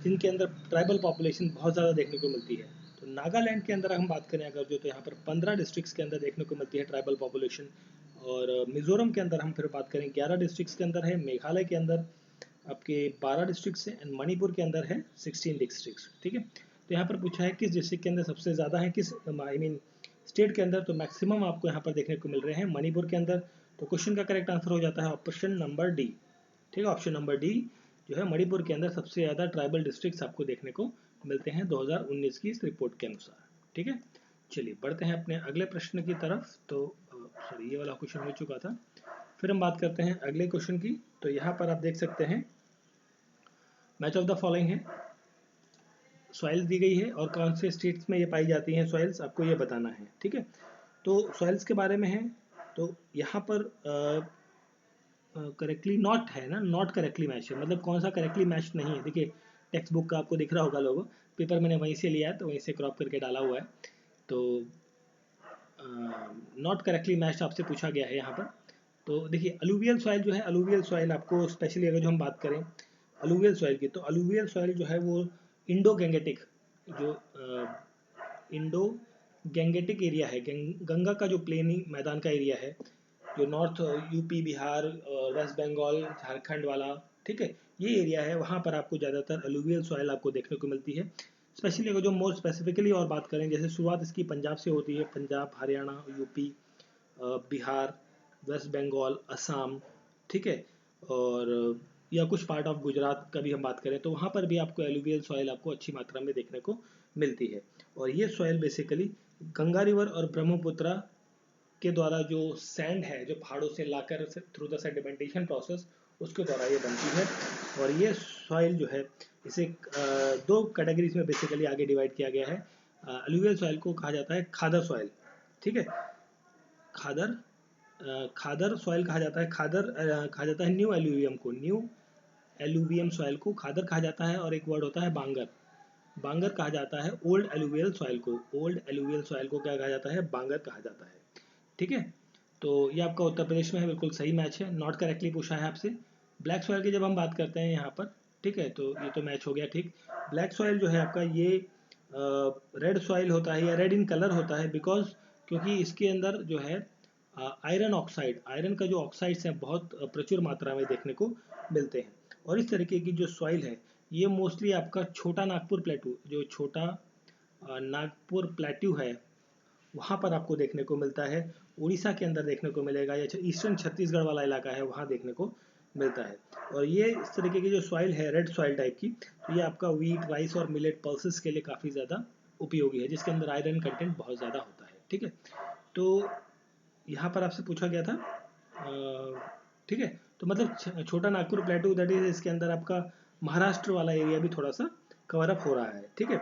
जिनके अंदर ट्राइबल पॉपुलेशन बहुत ज़्यादा देखने को मिलती है, तो नागालैंड के अंदर हम बात करें अगर जो, तो यहाँ पर 15 डिस्ट्रिक्ट्स के अंदर देखने को मिलती है ट्राइबल पॉपुलेशन। और मिज़ोरम के अंदर हम फिर बात करें 11 डिस्ट्रिक्ट्स के अंदर है, मेघालय के अंदर आपके 12 डिस्ट्रिक्ट्स हैं, एंड मणिपुर के अंदर है 16 डिस्ट्रिक्ट्स, ठीक है। तो यहाँ पर पूछा है किस डिस्ट्रिक्ट के अंदर सबसे ज़्यादा है, किस आई मीन स्टेट के अंदर, तो मैक्सिमम आपको यहाँ पर देखने को मिल रहे हैं मणिपुर के अंदर। तो क्वेश्चन का करेक्ट आंसर हो जाता है ऑप्शन नंबर डी, ठीक है। ऑप्शन नंबर डी जो है, मणिपुर के अंदर सबसे ज़्यादा ट्राइबल डिस्ट्रिक्ट्स आपको देखने को मिलते हैं 2019 की इस रिपोर्ट के अनुसार, ठीक है। चलिए बढ़ते हैं अपने अगले प्रश्न की तरफ। तो सॉरी, ये वाला क्वेश्चन हो चुका था, फिर हम बात करते हैं अगले क्वेश्चन की। तो यहाँ पर आप देख सकते हैं मैच ऑफ द फॉलोइंग है, सॉइल्स दी गई है और कौन से स्टेट्स में ये पाई जाती हैं सॉइल्स, आपको ये बताना है, ठीक है। तो सॉइल्स के बारे में है, तो यहाँ पर करेक्टली नॉट है ना, नॉट करेक्टली मैच है, मतलब कौन सा करेक्टली मैच नहीं है। देखिए टेक्स्ट बुक का आपको दिख रहा होगा लोगो, पेपर मैंने वहीं से लिया है तो वहीं से क्रॉप करके डाला हुआ है। तो नॉट करेक्टली मैच आपसे पूछा गया है यहाँ पर। तो देखिए अलूवियल सॉइल जो है, अलूवियल सॉइल आपको स्पेशली अगर जो हम बात करें अलूवियल सॉइल की, तो अलूवियल सॉइल जो है वो इंडो गैंगेटिक, जो इंडो गैंगेटिक एरिया है, गंगा का जो प्लेनी मैदान का एरिया है, जो north UP, Bihar, West Bengal, Jharkhand वाला, ठीक है, ये एरिया है, वहाँ पर आपको ज़्यादातर अलूवियल सॉइल आपको देखने को मिलती है। स्पेशली अगर जो मोर स्पेसिफिकली और बात करें, जैसे शुरुआत इसकी पंजाब से होती है, पंजाब, हरियाणा, यूपी, बिहार, वेस्ट बंगाल, असम, ठीक है, और या कुछ पार्ट ऑफ गुजरात का भी हम बात करें, तो वहाँ पर भी आपको एलुवियल सॉइल आपको अच्छी मात्रा में देखने को मिलती है। और ये सॉइल बेसिकली गंगा रिवर और ब्रह्मपुत्रा के द्वारा जो सैंड है, जो पहाड़ों से लाकर थ्रू द सेडिमेंटेशन प्रोसेस, उसके द्वारा ये बनती है। और ये सॉइल जो है, इसे 2 कैटेगरीज में बेसिकली आगे डिवाइड किया गया है। अलुवियल सॉइल को कहा जाता है खादर सॉइल, ठीक है, खादर सॉइल कहा जाता है, खादर कहा जाता है न्यू एल्यूवियम को, न्यू एलुवियम सॉइल को खादर कहा जाता है, और एक वर्ड होता है बांगर, बांगर कहा जाता है ओल्ड एलुवियल सॉइल को, ओल्ड एलुवियल सॉइल को क्या कहा जाता है, बांगर कहा जाता है। ठीक है, तो ये आपका उत्तर प्रदेश में है, बिल्कुल सही मैच है, नॉट करेक्टली पूछा है आपसे। ब्लैक सॉइल की जब हम बात करते हैं यहाँ पर, ठीक है, तो ये तो मैच हो गया ठीक। ब्लैक सॉइल जो है आपका ये रेड सॉइल होता है या रेड इन कलर होता है, बिकॉज क्योंकि इसके अंदर जो है आयरन ऑक्साइड, आयरन का जो ऑक्साइड्स हैं बहुत प्रचुर मात्रा में देखने को मिलते हैं। और इस तरीके की जो सॉइल है ये मोस्टली आपका छोटा नागपुर प्लेटू, जो छोटा नागपुर प्लेट्यू है वहाँ पर आपको देखने को मिलता है, उड़ीसा के अंदर देखने को मिलेगा, या ईस्टर्न छत्तीसगढ़ वाला इलाका है वहाँ देखने को मिलता है। और ये इस तरीके की जो सॉइल है रेड सॉइल टाइप की, तो ये आपका वीट, राइस और मिलेट पल्सेस के लिए काफ़ी ज़्यादा उपयोगी है, जिसके अंदर आयरन कंटेंट बहुत ज़्यादा होता है। ठीक है, तो यहाँ पर आपसे पूछा गया था ठीक है, तो मतलब छोटा नागपुर प्लेटू दैट इज, इसके अंदर आपका महाराष्ट्र वाला एरिया भी थोड़ा सा कवर अप हो रहा है। ठीक है,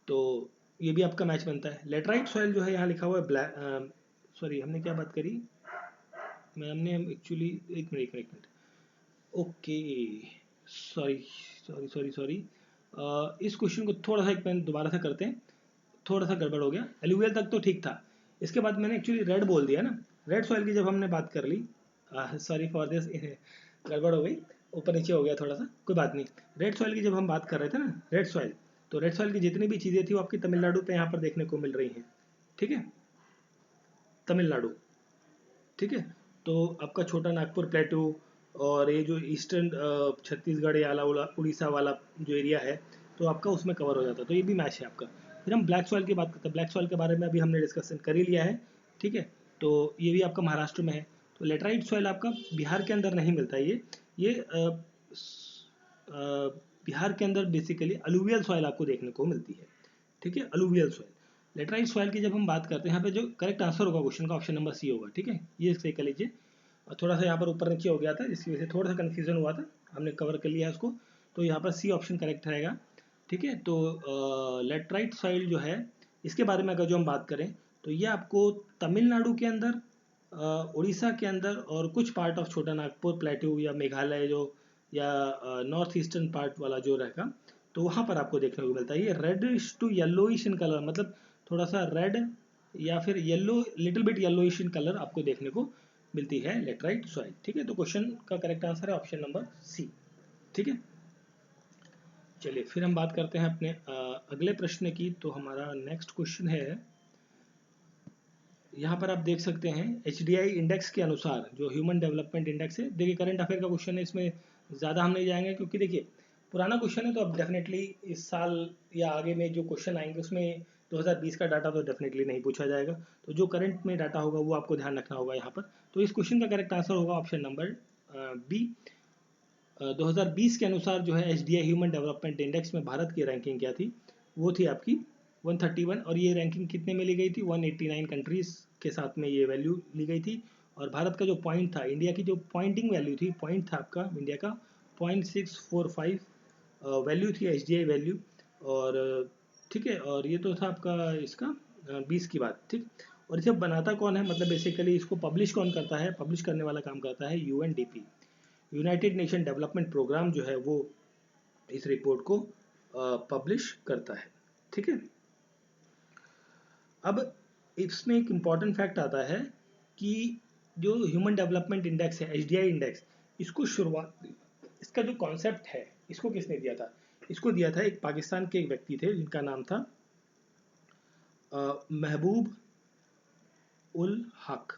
तो ये भी आपका मैच बनता है। लेटराइट सॉइल जो है यहाँ लिखा हुआ है ब्लैक, सॉरी हमने क्या बात करी, मैं हमने एक्चुअली, एक minute, okay, sorry sorry sorry sorry, इस क्वेश्चन को थोड़ा सा एक मिनट दोबारा से करते हैं, थोड़ा सा गड़बड़ हो गया, एलुवियल तक तो ठीक था, इसके बाद मैंने एक्चुअली रेड बोल दिया ना, रेड सॉइल की जब हमने बात कर ली, सॉरी फॉर दिस, गड़बड़ हो गई, ऊपर नीचे हो गया थोड़ा सा, कोई बात नहीं। रेड सॉइल की जब हम बात कर रहे थे ना, रेड सॉइल, तो रेड सॉइल की जितनी भी चीज़ें थी वो आपकी तमिलनाडु पे यहाँ पर देखने को मिल रही हैं। ठीक है, तमिलनाडु, ठीक है, तो आपका छोटा नागपुर प्लेटू और ये जो ईस्टर्न छत्तीसगढ़ या उड़ीसा वाला जो एरिया है, तो आपका उसमें कवर हो जाता है, तो ये भी मैच है आपका। फिर हम ब्लैक सॉइल की बात करते हैं, ब्लैक सॉइल के बारे में अभी हमने डिस्कशन कर ही लिया है। ठीक है, तो ये भी आपका महाराष्ट्र में है। तो लेटराइट सॉइल आपका बिहार के अंदर नहीं मिलता है, ये बिहार के अंदर बेसिकली अलुवियल सॉइल आपको देखने को मिलती है। ठीक है, अलुवियल सॉइल। लेटराइट सॉइल की जब हम बात करते हैं, यहाँ पे जो करेक्ट आंसर होगा क्वेश्चन का ऑप्शन नंबर सी होगा। ठीक है, ये सही कर लीजिए, और थोड़ा सा यहाँ पर ऊपर नीचे हो गया था जिसकी वजह से थोड़ा सा कन्फ्यूजन हुआ था, हमने कवर कर लिया है उसको, तो यहाँ पर सी ऑप्शन करेक्ट रहेगा। ठीक है, तो लेटराइट सॉइल जो है इसके बारे में अगर जो हम बात करें, तो ये आपको तमिलनाडु के अंदर, उड़ीसा के अंदर और कुछ पार्ट ऑफ छोटा नागपुर प्लेट्यू या मेघालय जो, या नॉर्थ ईस्टर्न पार्ट वाला जो रहेगा, तो वहाँ पर आपको देखने को मिलता है। ये reddish to yellowish in colour, मतलब थोड़ा सा रेड या फिर yellow, little bit yellowish in colour आपको देखने को मिलती है लेटराइट सॉइल। ठीक है, तो क्वेश्चन का करेक्ट आंसर है ऑप्शन नंबर सी। ठीक है, चलिए फिर हम बात करते हैं अपने अगले प्रश्न की। तो हमारा नेक्स्ट क्वेश्चन है, यहाँ पर आप देख सकते हैं HDI इंडेक्स के अनुसार, जो ह्यूमन डेवलपमेंट इंडेक्स है, देखिए करंट अफेयर का क्वेश्चन है, इसमें ज़्यादा हम नहीं जाएंगे क्योंकि देखिए पुराना क्वेश्चन है, तो अब डेफिनेटली इस साल या आगे में जो क्वेश्चन आएंगे उसमें 2020 का डाटा तो डेफिनेटली नहीं पूछा जाएगा, तो जो करंट में डाटा होगा वो आपको ध्यान रखना होगा यहाँ पर। तो इस क्वेश्चन का करेक्ट आंसर होगा ऑप्शन नंबर बी। 2020 के अनुसार जो है HDI ह्यूमन डेवलपमेंट इंडेक्स में भारत की रैंकिंग क्या थी, वो थी आपकी 131, और ये रैंकिंग कितने में ली गई थी, 189 कंट्रीज़ के साथ में ये वैल्यू ली गई थी। और भारत का जो पॉइंट था, इंडिया की जो पॉइंटिंग वैल्यू थी, पॉइंट था आपका इंडिया का 0.645 वैल्यू थी HDI वैल्यू। और ठीक है, और ये तो था आपका इसका 20 की बात। ठीक, और इसे बनाता कौन है, मतलब बेसिकली इसको पब्लिश कौन करता है, पब्लिश करने वाला काम करता है UNDP, United Nation Development Programme जो है वो इस रिपोर्ट को पब्लिश करता है। ठीक है, अब इसमें एक इम्पॉर्टेंट फैक्ट आता है कि जो ह्यूमन डेवलपमेंट इंडेक्स है, HDI इंडेक्स, इसको शुरुआत, इसका जो कॉन्सेप्ट है इसको किसने दिया था, इसको दिया था एक पाकिस्तान के एक व्यक्ति थे जिनका नाम था महबूब उल हक,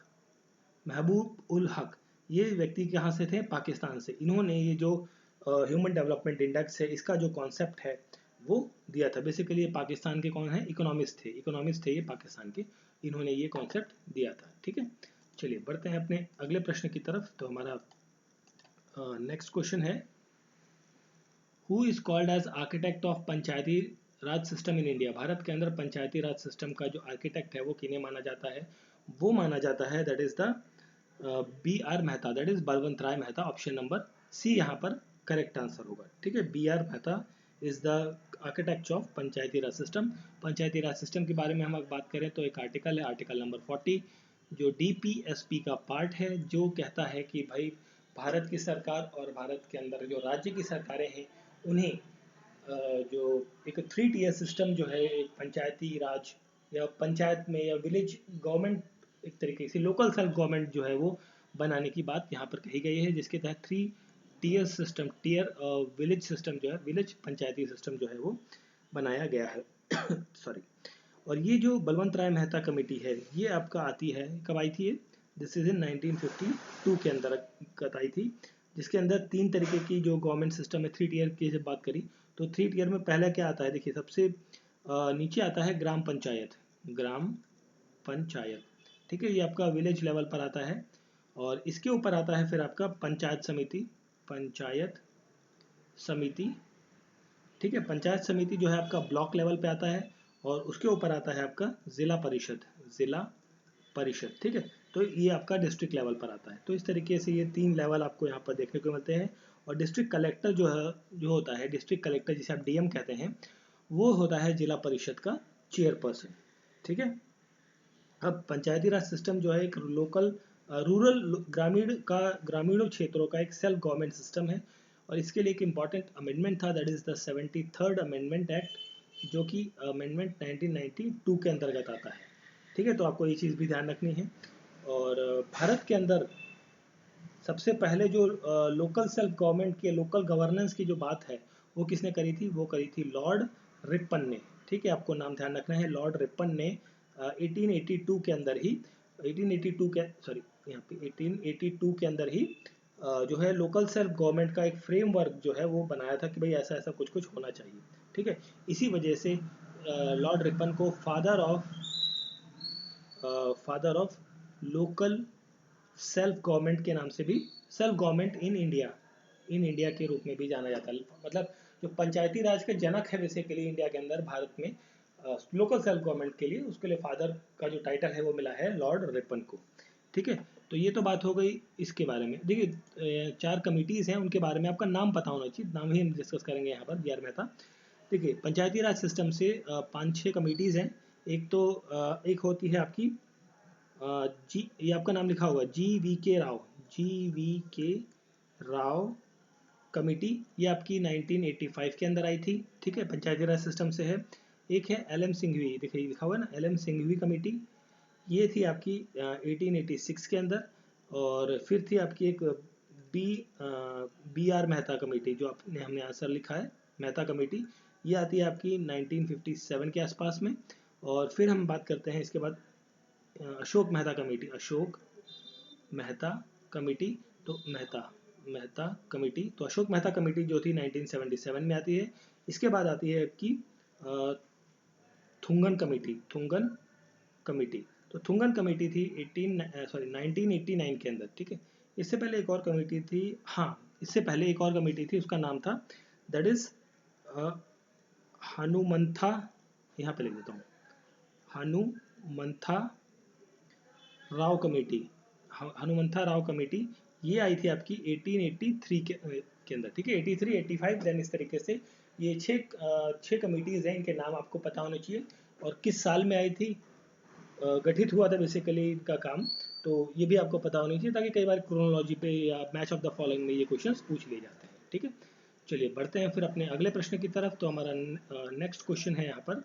महबूब उल हक। ये व्यक्ति कहाँ से थे, पाकिस्तान से। इन्होंने ये जो ह्यूमन डेवलपमेंट इंडेक्स है इसका जो कॉन्सेप्ट है वो दिया था। बेसिकली ये पाकिस्तान के कौन है, इकोनॉमिस्ट थे ये पाकिस्तान के, इन्होंने ये कॉन्सेप्ट दिया था। ठीक है, चलिए बढ़ते हैं अपने अगले प्रश्न की तरफ। तो हमारा नेक्स्ट क्वेश्चन है, who is called as architect of panchayati raj system in India. Bharat के अंदर पंचायती राज सिस्टम का जो आर्किटेक्ट है वो किन्हें माना जाता है, वो माना जाता है that is the BR Mehta, that is Balwant Rai Mehta. Option number C यहाँ पर करेक्ट आंसर होगा। ठीक है, BR Mehta is the architect of panchayati raj system. Panchayati raj system के बारे में हम बात करें तो एक आर्टिकल है, आर्टिकल नंबर 40, जो DPSP का पार्ट है, जो कहता है कि भाई भारत की सरकार और भारत के अंदर जो राज्य की सरकारें हैं उन्हें जो एक 3 टियर सिस्टम जो है, एक पंचायती राज या पंचायत में या विलेज गवर्नमेंट, एक तरीके से लोकल सेल्फ गवर्नमेंट जो है वो बनाने की बात यहाँ पर कही गई है, जिसके तहत 3 tier system, tier village system जो है, विलेज पंचायती सिस्टम जो है वो बनाया गया है। सॉरी। और ये जो बलवंत राय मेहता कमेटी है ये आपका आती है, कब आई थी ये? दिस इज इन 1952 के अंदर आई थी, जिसके अंदर 3 तरीके की जो गवर्नमेंट सिस्टम है, 3 टियर की जब बात करी तो 3 टियर में पहला क्या आता है, देखिए सबसे नीचे आता है ग्राम पंचायत, ग्राम पंचायत, ठीक है, ये आपका विलेज लेवल पर आता है। और इसके ऊपर आता है फिर आपका पंचायत समिति, पंचायत समिति, ठीक है, पंचायत समिति जो है आपका ब्लॉक लेवल पे आता है। और उसके ऊपर आता है आपका जिला परिषद, जिला परिषद, ठीक है, तो ये आपका डिस्ट्रिक्ट लेवल पर आता है। तो इस तरीके से ये 3 लेवल आपको यहाँ पर देखने को मिलते हैं। और डिस्ट्रिक्ट कलेक्टर जो है, जो होता है डिस्ट्रिक्ट कलेक्टर, जिसे आप डीएम कहते हैं, वो होता है जिला परिषद का चेयरपर्सन, ठीक है। अब पंचायती राज सिस्टम जो है एक लोकल रूरल ग्रामीण क्षेत्रों का एक सेल्फ गवर्नमेंट सिस्टम है। और इसके लिए एक इम्पॉर्टेंट अमेंडमेंट था, that is the 73rd amendment act, जो कि अमेंडमेंट 1992 के अंतर्गत आता है, ठीक है। तो आपको ये चीज़ भी ध्यान रखनी है। और भारत के अंदर सबसे पहले जो लोकल सेल्फ गवर्नमेंट के, लोकल गवर्नेंस की जो बात है वो किसने करी थी? वो करी थी लॉर्ड रिपन ने, ठीक है, आपको नाम ध्यान रखना है। लॉर्ड रिपन ने 1882 के अंदर ही, 1882 के, सॉरी यहाँ पे 1882 के अंदर ही जो है लोकल सेल्फ गवर्नमेंट का एक फ्रेमवर्क जो है वो बनाया था कि भाई ऐसा ऐसा कुछ कुछ होना चाहिए, ठीक है। इसी वजह से लॉर्ड रिपन को father of local self government के नाम से भी, सेल्फ गवर्नमेंट इन इंडिया के रूप में भी जाना जाता है। मतलब जो पंचायती राज के जनक है बेसिकली इंडिया के अंदर, भारत में लोकल सेल्फ गवर्नमेंट के लिए, उसके लिए फादर का जो टाइटल है वो मिला है लॉर्ड रिपन को, ठीक है। तो ये तो बात हो गई इसके बारे में। देखिए 4 कमिटीज़ हैं, उनके बारे में आपका नाम पता होना चाहिए, नाम ही हम डिस्कस करेंगे यहाँ पर, बी आर मेहता। देखिए पंचायती राज सिस्टम से 5-6 कमिटीज़ हैं। एक तो एक होती है आपकी जी, ये आपका नाम लिखा होगा GVK Rao, GVK Rao committee, ये आपकी 1985 के अंदर आई थी, ठीक है, पंचायती राज सिस्टम से है। एक है LM सिंघवी, देखिए लिखा हुआ है ना, LM सिंघवी कमेटी, ये थी आपकी 1886 के अंदर। और फिर थी आपकी एक BR मेहता कमेटी, जो आपने हमने आंसर लिखा है मेहता कमेटी, ये आती है आपकी 1957 के आसपास में। और फिर हम बात करते हैं इसके बाद अशोक मेहता कमेटी, अशोक मेहता कमेटी, तो मेहता कमेटी, तो अशोक मेहता कमेटी जो थी 1977 में आती है। इसके बाद आती है आपकी थुंगन कमेटी, तो थुंगन कमेटी थी 1989 के अंदर, ठीक है। इससे पहले एक और कमेटी थी, हाँ इससे पहले एक और कमेटी थी, उसका नाम था दैट इज हनुमंथा, यहाँ पे लिख देता हूँ, हनुमंथा राव कमेटी, हनुमंथा राव कमेटी, ये आई थी आपकी 1883 के अंदर, ठीक है, 83, 85, देन इस तरीके से ये 6 कमेटीज़ हैं, इनके नाम आपको पता होने चाहिए। और किस साल में आई थी, गठित हुआ था बेसिकली इनका काम, तो ये भी आपको पता होनी चाहिए, ताकि कई बार क्रोनोलॉजी पे या मैच ऑफ द फॉलोइंग में ये क्वेश्चंस पूछ लिए जाते हैं, ठीक है। चलिए बढ़ते हैं फिर अपने अगले प्रश्न की तरफ। तो हमारा नेक्स्ट क्वेश्चन है यहाँ पर,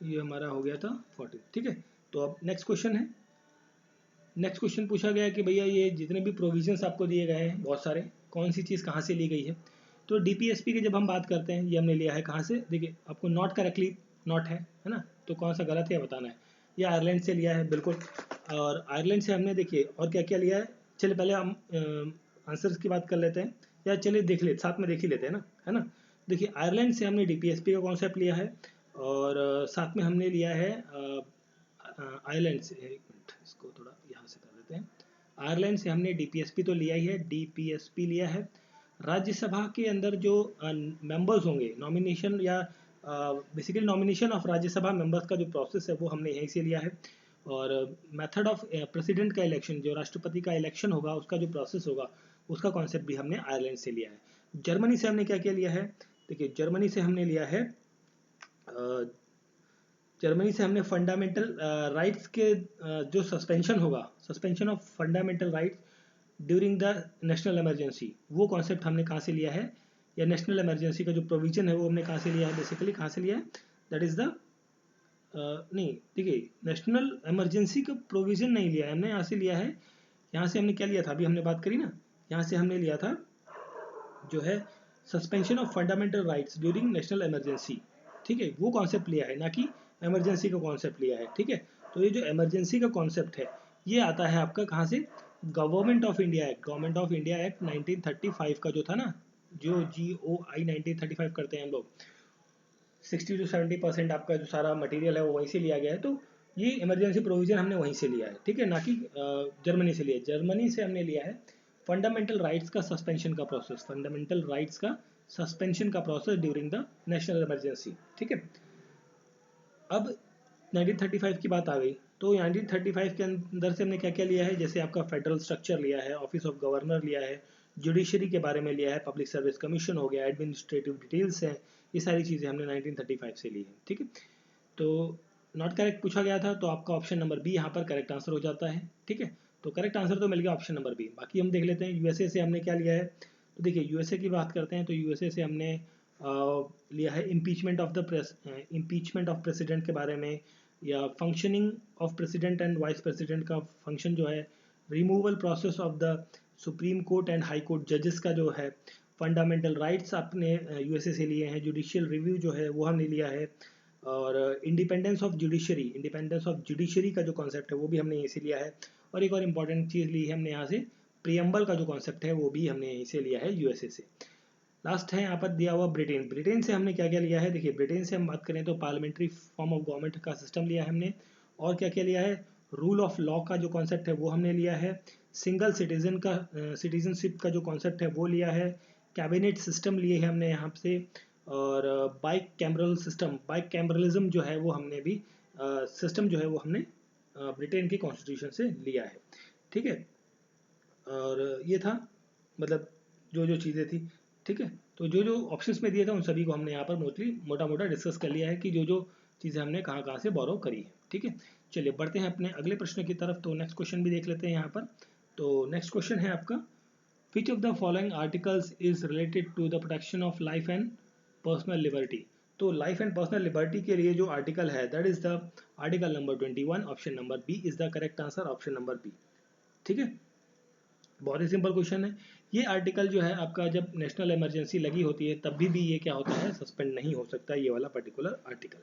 ये हमारा हो गया था 40, ठीक है। तो अब नेक्स्ट क्वेश्चन है, नेक्स्ट क्वेश्चन पूछा गया है कि भैया ये जितने भी प्रोविजंस आपको दिए गए हैं बहुत सारे, कौन सी चीज़ कहाँ से ली गई है। तो DPSP की जब हम बात करते हैं, ये हमने लिया है कहाँ से, देखिए आपको नॉट करेक्टली नॉट है ना, तो कौन सा गलत है बताना है। ये आयरलैंड से लिया है बिल्कुल, और आयरलैंड से हमने देखिए और क्या क्या लिया है। चलिए पहले हम आंसर्स की बात कर लेते हैं, या चलिए देख ले साथ में देख ही लेते हैं ना, है ना। देखिए आयरलैंड से हमने DPSP का कॉन्सेप्ट लिया है, और साथ में हमने लिया है आयरलैंड से, एक मिनट इसको थोड़ा यहाँ से कर देते हैं। आयरलैंड से हमने DPSP तो लिया ही है, DPSP लिया है। राज्यसभा के अंदर जो मेंबर्स होंगे, नॉमिनेशन या basically nomination of Rajya Sabha members का जो प्रोसेस है वो हमने यहीं से लिया है। और मेथड ऑफ प्रेसिडेंट का इलेक्शन, जो राष्ट्रपति का इलेक्शन होगा उसका जो प्रोसेस होगा, उसका कॉन्सेप्ट भी हमने आयरलैंड से लिया है। जर्मनी से हमने क्या क्या लिया है, देखिए जर्मनी से हमने लिया है जर्मनी से हमने फंडामेंटल राइट्स के जो सस्पेंशन होगा, suspension of fundamental rights during the national emergency, वो कॉन्सेप्ट हमने कहाँ से लिया है, या नेशनल इमरजेंसी का जो प्रोविजन है वो हमने कहाँ से लिया है, बेसिकली कहाँ से लिया है, दैट इज द नहीं देखिए, नेशनल इमरजेंसी का प्रोविजन नहीं लिया है हमने, यहाँ से लिया है, यहाँ से हमने क्या लिया था, अभी हमने बात करी ना, यहाँ से हमने लिया था जो है suspension of fundamental rights during national emergency, ठीक है, वो कॉन्सेप्ट लिया है, ना कि इमरजेंसी का कॉन्सेप्ट लिया है, ठीक है। तो ये जो इमरजेंसी का कॉन्सेप्ट है ये आता है आपका कहाँ से, government of India act, government of India act 1935 का जो था ना, जो GOI 1935 करते हैं हम लोग, 60 to 70% आपका जो सारा मटेरियल है वो वहीं से लिया गया है। तो ये इमरजेंसी प्रोविजन हमने वहीं से लिया है, ठीक है, ना कि जर्मनी से लिया है। जर्मनी से हमने लिया है फंडामेंटल राइट्स का सस्पेंशन का प्रोसेस, फंडामेंटल राइट्स का सस्पेंशन का process during the national emergency, ठीक है। अब 1935 की बात आ गई, तो 1935 के अंदर से हमने क्या क्या लिया है, जैसे आपका फेडरल स्ट्रक्चर लिया है, ऑफिस ऑफ गवर्नर लिया है, जुडिशरी के बारे में लिया है, पब्लिक सर्विस कमीशन हो गया, एडमिनिस्ट्रेटिव डिटेल्स हैं, ये सारी चीज़ें हमने 1935 से ली है, ठीक है। तो नॉट करेक्ट पूछा गया था, तो आपका ऑप्शन नंबर बी यहाँ पर करेक्ट आंसर हो जाता है, ठीक है। तो करेक्ट आंसर तो मिल गया ऑप्शन नंबर बी। बाकी हम देख लेते हैं यूएसए से हमने क्या लिया है। तो देखिए यूएसए की बात करते हैं, तो यूएसए से हमने लिया है इम्पीचमेंट ऑफ प्रेसिडेंट के बारे में, या functioning of president and vice president का फंक्शन जो है, removal process of the supreme court and high court जजेस का जो है, फंडामेंटल राइट्स आपने यूएसए से लिए हैं, जुडिशियल रिव्यू जो है वो हमने लिया है, और इंडिपेंडेंस ऑफ जुडिशरी का जो कॉन्सेप्ट है वो भी हमने यहीं से लिया है, और एक और इम्पॉर्टेंट चीज़ ली है हमने यहाँ से, प्रियम्बल का जो कॉन्सेप्ट है वो भी हमने यहीं से लिया है यूएसए से। लास्ट है यहाँ पर दिया हुआ ब्रिटेन। ब्रिटेन से हमने क्या क्या लिया है, देखिए ब्रिटेन से हम बात करें तो पार्लियामेंट्री फॉर्म ऑफ गवर्नमेंट का सिस्टम लिया है हमने, और क्या क्या लिया है, रूल ऑफ लॉ का जो कॉन्सेप्ट है वो हमने लिया है, सिंगल सिटीजनशिप का जो कॉन्सेप्ट है वो लिया है, कैबिनेट सिस्टम लिए है हमने यहाँ से, और बाइक कैमरलिज्म जो है वो हमने भी सिस्टम जो है वो हमने ब्रिटेन के कॉन्स्टिट्यूशन से लिया है, ठीक है। और ये था मतलब जो जो चीज़ें थी, ठीक है। तो जो जो ऑप्शंस में दिए थे उन सभी को हमने यहाँ पर मोटा मोटा डिस्कस कर लिया है कि जो जो चीज़ें हमने कहाँ कहाँ से बोरो करी है, ठीक है। चलिए बढ़ते हैं अपने अगले प्रश्न की तरफ। तो नेक्स्ट क्वेश्चन भी देख लेते हैं यहाँ पर। तो नेक्स्ट क्वेश्चन है आपका, which of the following articles is related to the protection of life and personal liberty. तो लाइफ एंड पर्सनल लिबर्टी के लिए जो आर्टिकल है that is the article number 21, option number B is the correct answer, option number B, ठीक है। बहुत ही simple question है। ये आर्टिकल जो है आपका जब नेशनल इमरजेंसी लगी होती है तब भी ये क्या होता है, सस्पेंड नहीं हो सकता ये वाला पर्टिकुलर आर्टिकल।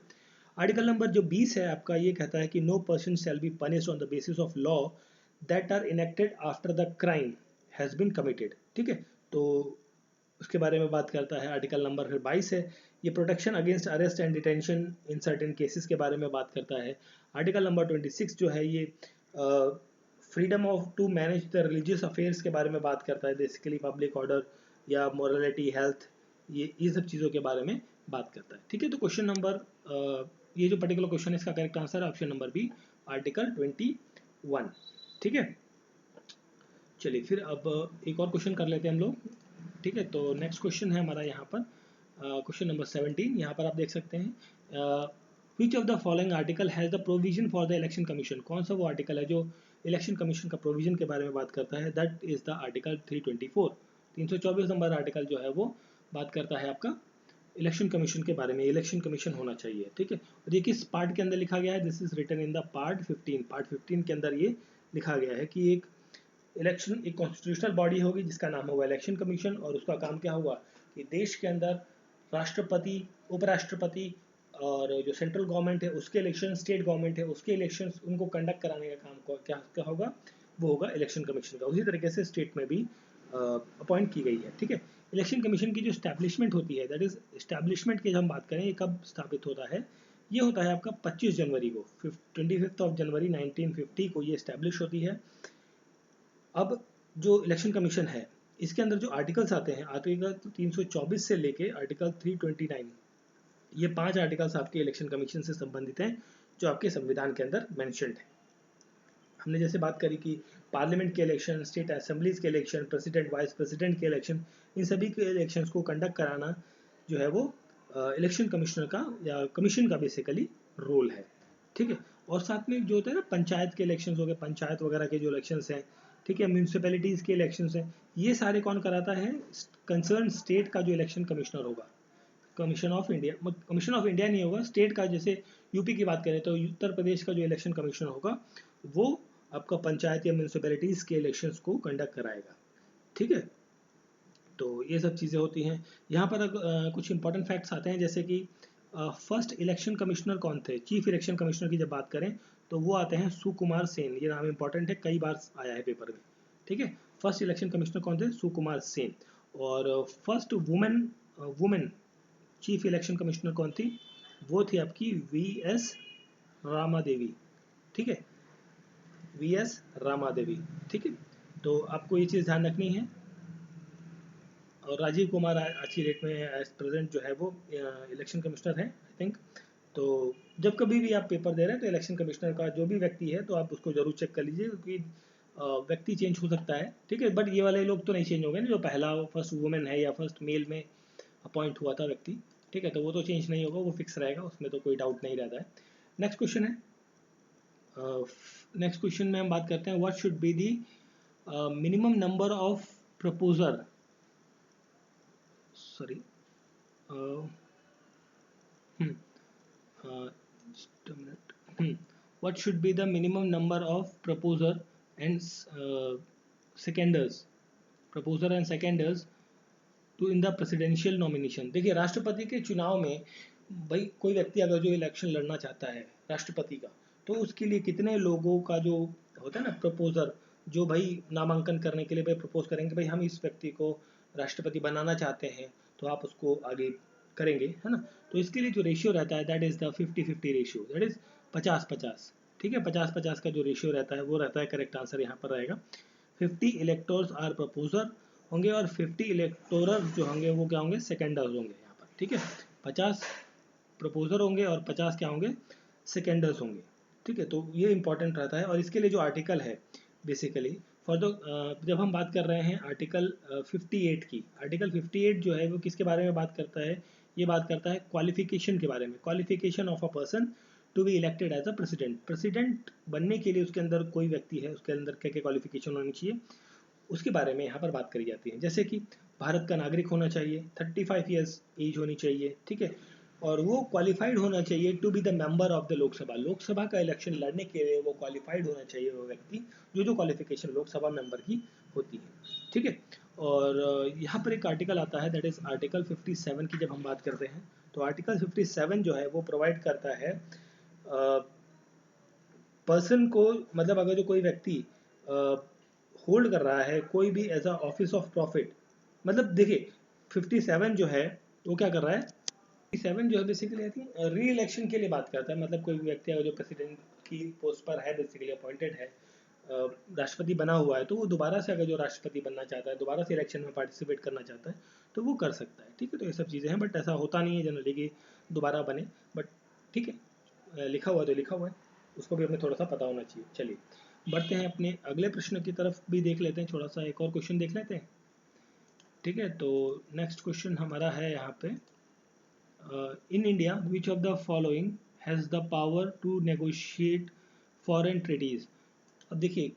आर्टिकल नंबर जो 20 है आपका, ये कहता है कि no person shall be punished on the basis of law that are enacted after the crime has been committed, ठीक है। तो उसके बारे में बात करता है। आर्टिकल नंबर फिर 22 है, ये protection against arrest and detention in certain cases के बारे में बात करता है। आर्टिकल नंबर 26 जो है ये freedom of to manage the religious affairs के बारे में बात करता है, बेसिकली पब्लिक ऑर्डर या मोरलिटी, हेल्थ, ये सब चीज़ों के बारे में बात करता है, ठीक है। तो क्वेश्चन नंबर ये जो पर्टिकुलर क्वेश्चन है इसका करेक्ट आंसर है ऑप्शन नंबर बी, आर्टिकल 21, ठीक है। चलिए फिर अब एक और क्वेश्चन कर लेते हैं हम लोग, ठीक है। तो नेक्स्ट क्वेश्चन है हमारा यहाँ पर क्वेश्चन नंबर 17। यहाँ पर आप देख सकते हैं विच of the following article has the provision for the election commission. कौन सा वो आर्टिकल है जो इलेक्शन कमीशन का प्रोविजन के बारे में बात करता है, that is the article 324। 324 number article जो है वो बात करता है आपका इलेक्शन कमीशन के बारे में, इलेक्शन कमीशन होना चाहिए, ठीक है। और ये किस पार्ट के अंदर लिखा गया है, this is written in the part 15। Part 15 के अंदर ये लिखा गया है कि एक कॉन्स्टिट्यूशनल बॉडी होगी जिसका नाम होगा इलेक्शन कमीशन, और उसका काम क्या होगा कि देश के अंदर राष्ट्रपति, उपराष्ट्रपति और जो सेंट्रल गवर्नमेंट है उसके इलेक्शन, स्टेट गवर्नमेंट है उसके इलेक्शन, उनको कंडक्ट कराने का काम को क्या होगा, वो होगा इलेक्शन कमीशन का। उसी तरीके से स्टेट में भी अपॉइंट की गई है, ठीक है। इलेक्शन कमीशन की जो स्टैब्लिशमेंट होती है, दैट इज स्टैब्लिशमेंट की जब हम बात करें ये कब स्थापित होता है, ये होता है आपका 25 जनवरी को, 25 ऑफ जनवरी 1950 को ये स्टैब्लिश होती है। अब जो इलेक्शन कमीशन है इसके अंदर जो आर्टिकल्स आते हैं, आर्टिकल 324 से लेके आर्टिकल 329, ये 5 आर्टिकल्स आपके इलेक्शन कमीशन से संबंधित हैं जो आपके संविधान के अंदर मेंशन्ड है। हमने जैसे बात करी कि पार्लियामेंट के इलेक्शन, स्टेट असेंबलीज के इलेक्शन, प्रेसिडेंट, वाइस प्रेसिडेंट के इलेक्शन, इन सभी के इलेक्शंस को कंडक्ट कराना जो है वो इलेक्शन कमिश्नर का या कमीशन का बेसिकली रोल है, ठीक है। और साथ में जो होता है ना, पंचायत के इलेक्शंस हो गए, पंचायत वगैरह के जो इलेक्शंस हैं, ठीक है, म्यूनसिपैलिटीज़ के इलेक्शंस हैं, ये सारे कौन कराता है? कंसर्न स्टेट का जो इलेक्शन कमिश्नर होगा, commission of India, commission of India नहीं होगा, स्टेट का। जैसे यूपी की बात करें तो उत्तर प्रदेश का जो इलेक्शन कमीशन होगा वो आपका पंचायत या म्यूनसिपैलिटीज़ के इलेक्शंस को कंडक्ट कराएगा, ठीक है। तो ये सब चीज़ें होती हैं। यहाँ पर कुछ इंपॉर्टेंट फैक्ट्स आते हैं, जैसे कि फर्स्ट इलेक्शन कमिश्नर कौन थे? चीफ इलेक्शन कमिश्नर की जब बात करें तो वो आते हैं सुकुमार सेन। ये नाम इंपॉर्टेंट है, कई बार आया है पेपर में, ठीक है। फर्स्ट इलेक्शन कमिश्नर कौन थे? सुकुमार सेन। और first women women chief election commissioner कौन थी? वो थी आपकी वी.एस. रामा देवी, ठीक है, वी.एस. रामा देवी, ठीक है। तो आपको ये चीज़ ध्यान रखनी है। और राजीव कुमार आज की डेट में एज प्रेजेंट जो है वो इलेक्शन कमिश्नर है, आई थिंक। तो जब कभी भी आप पेपर दे रहे हैं तो इलेक्शन कमिश्नर का जो भी व्यक्ति है तो आप उसको जरूर चेक कर लीजिए, क्योंकि व्यक्ति चेंज हो सकता है, ठीक है। बट ये वाले लोग तो नहीं चेंज होंगे ना, जो पहला फर्स्ट वुमेन है या फर्स्ट मेल में अपॉइंट हुआ था व्यक्ति, ठीक है, तो वो तो चेंज नहीं होगा, वो फिक्स रहेगा, उसमें तो कोई डाउट नहीं रहता है। नेक्स्ट क्वेश्चन है, नेक्स्ट क्वेश्चन में हम बात करते हैं what should be the minimum number of proposer, sorry, just a minute. What should be the minimum number of proposer and seconders to in the presidential nomination? देखिए, राष्ट्रपति के चुनाव में भाई कोई व्यक्ति अगर जो इलेक्शन लड़ना चाहता है राष्ट्रपति का, तो उसके लिए कितने लोगों का जो होता है ना प्रपोजर, जो भाई नामांकन करने के लिए भाई प्रपोज करेंगे, भाई हम इस व्यक्ति को राष्ट्रपति बनाना चाहते हैं, तो आप उसको आगे करेंगे, है ना। तो इसके लिए जो रेशियो रहता है that is the 50-50 ratio, that is 50-50, ठीक है। 50-50 का जो रेशियो रहता है वो रहता है, करेक्ट आंसर यहाँ पर रहेगा। 50 इलेक्टोर्स आर प्रपोजर होंगे और 50 इलेक्टोरर जो होंगे वो क्या होंगे? सेकेंडर्स होंगे यहाँ पर, ठीक है। 50 प्रपोजर होंगे और 50 क्या होंगे? सेकेंडर्स होंगे, ठीक है। तो ये इंपॉर्टेंट रहता है। और इसके लिए जो आर्टिकल है बेसिकली फॉर द जब हम बात कर रहे हैं आर्टिकल 58 की, आर्टिकल 58 जो है वो किसके बारे में बात करता है? ये बात करता है क्वालिफिकेशन के बारे में, qualification of a person to be elected as a president. President बनने के लिए उसके अंदर कोई व्यक्ति है, उसके अंदर क्या क्या क्वालिफिकेशन होनी चाहिए, उसके बारे में यहाँ पर बात करी जाती है। जैसे कि भारत का नागरिक होना चाहिए, 35 ईयर्स एज होनी चाहिए, ठीक है। और वो क्वालिफाइड होना चाहिए to be the member of the Lok Sabha, Lok Sabha का इलेक्शन लड़ने के लिए वो क्वालिफाइड होना चाहिए वो व्यक्ति, जो क्वालिफिकेशन लोकसभा मेंबर की होती है, ठीक है। और यहाँ पर एक आर्टिकल आता है दैट इज आर्टिकल 57 की जब हम बात करते हैं, तो आर्टिकल 57 जो है वो प्रोवाइड करता है पर्सन को, मतलब अगर जो कोई व्यक्ति होल्ड कर रहा है कोई भी as a office of profit, मतलब देखिए 57 जो है वो क्या कर रहा है, 57 जो है बेसिकली आई थिंक री इलेक्शन के लिए बात करता है। मतलब कोई भी व्यक्ति अगर जो प्रेसिडेंट की पोस्ट पर है, बेसिकली अपॉइंटेड है, राष्ट्रपति बना हुआ है, तो वो दोबारा से अगर जो राष्ट्रपति बनना चाहता है, दोबारा से इलेक्शन में पार्टिसिपेट करना चाहता है, तो वो कर सकता है, ठीक है। तो ये सब चीज़ें हैं, बट ऐसा होता नहीं है जनरली कि दोबारा बने, बट ठीक है, लिखा हुआ तो लिखा हुआ है, उसको भी हमें थोड़ा सा पता होना चाहिए। चलिए बढ़ते हैं अपने अगले प्रश्न की तरफ भी देख लेते हैं, थोड़ा सा एक और क्वेश्चन देख लेते हैं, ठीक है। तो नेक्स्ट क्वेश्चन हमारा है यहाँ पे, in India, which of the following has the power to negotiate foreign treaties? अब देखिए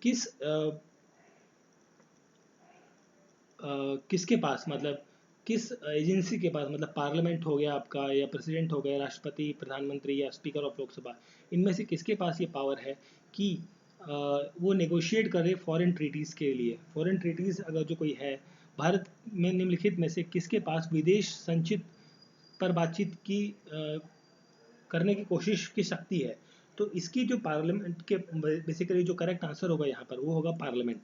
किसके पास, मतलब किस एजेंसी के पास, मतलब पार्लियामेंट हो गया आपका, या प्रेसिडेंट हो गया, राष्ट्रपति, प्रधानमंत्री या स्पीकर ऑफ लोकसभा, इनमें से किसके पास ये पावर है कि वो नेगोशिएट करे फॉरेन ट्रीटीज़ के लिए? फॉरेन ट्रीटीज़ अगर जो कोई है भारत में निम्नलिखित में से किसके पास विदेश संचित पर बातचीत की करने की कोशिश की शक्ति है? तो इसकी जो पार्लियामेंट के बेसिकली जो करेक्ट आंसर होगा यहाँ पर वो होगा पार्लियामेंट,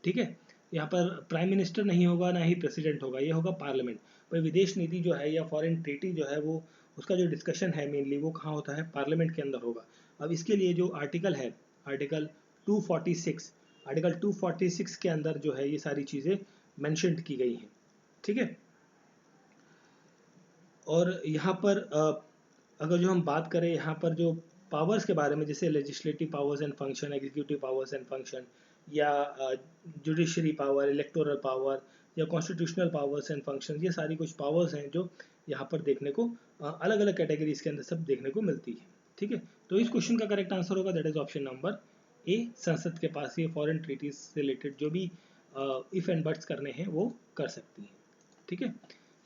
ठीक है। यहाँ पर प्राइम मिनिस्टर नहीं होगा, ना ही प्रेसिडेंट होगा, ये होगा पार्लियामेंट। भाई विदेश नीति जो है या फॉरेन ट्रीटी जो है वो उसका जो डिस्कशन है मेनली वो कहाँ होता है? पार्लियामेंट के अंदर होगा। अब इसके लिए जो आर्टिकल है आर्टिकल 246, आर्टिकल 246 के अंदर जो है ये सारी चीज़ें मैंशन की गई हैं, ठीक है। और यहाँ पर अगर जो हम बात करें यहाँ पर जो पावर्स के बारे में, जैसे legislative powers and function, executive powers and function, या जुडिशरी पावर, इलेक्टोरल पावर, या कॉन्स्टिट्यूशनल पावर्स एंड फंक्शन, ये सारी कुछ पावर्स हैं जो यहाँ पर देखने को अलग अलग कैटेगरीज के अंदर सब देखने को मिलती है, ठीक है, तो इस क्वेश्चन का करेक्ट आंसर होगा that is option number A. संसद के पास ये फॉरेन ट्रीटीज से रिलेटेड जो भी इफ एंड बट्स करने हैं वो कर सकती हैं। ठीक है,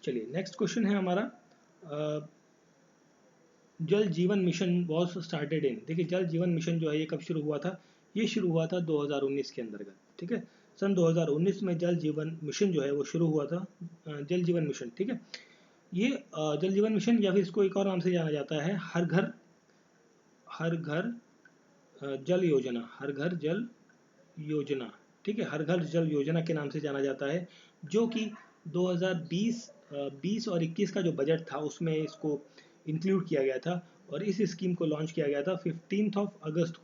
चलिए नेक्स्ट क्वेश्चन है हमारा जल जीवन मिशन वॉज स्टार्टेड इन। देखिए जल जीवन मिशन जो है ये कब शुरू हुआ था, ये शुरू हुआ था 2019 के अंतर्गत। ठीक है, सन 2019 में जल जीवन मिशन जो है वो शुरू हुआ था, जल जीवन मिशन। ठीक है, ये जल जीवन मिशन या फिर इसको एक और नाम से जाना जाता है हर घर जल योजना, हर घर जल योजना। ठीक है, हर घर जल योजना के नाम से जाना जाता है, जो कि 2020 और 21 का जो बजट था उसमें इसको इंक्लूड किया गया था और इस स्कीम को लॉन्च किया गया था 15 अगस्त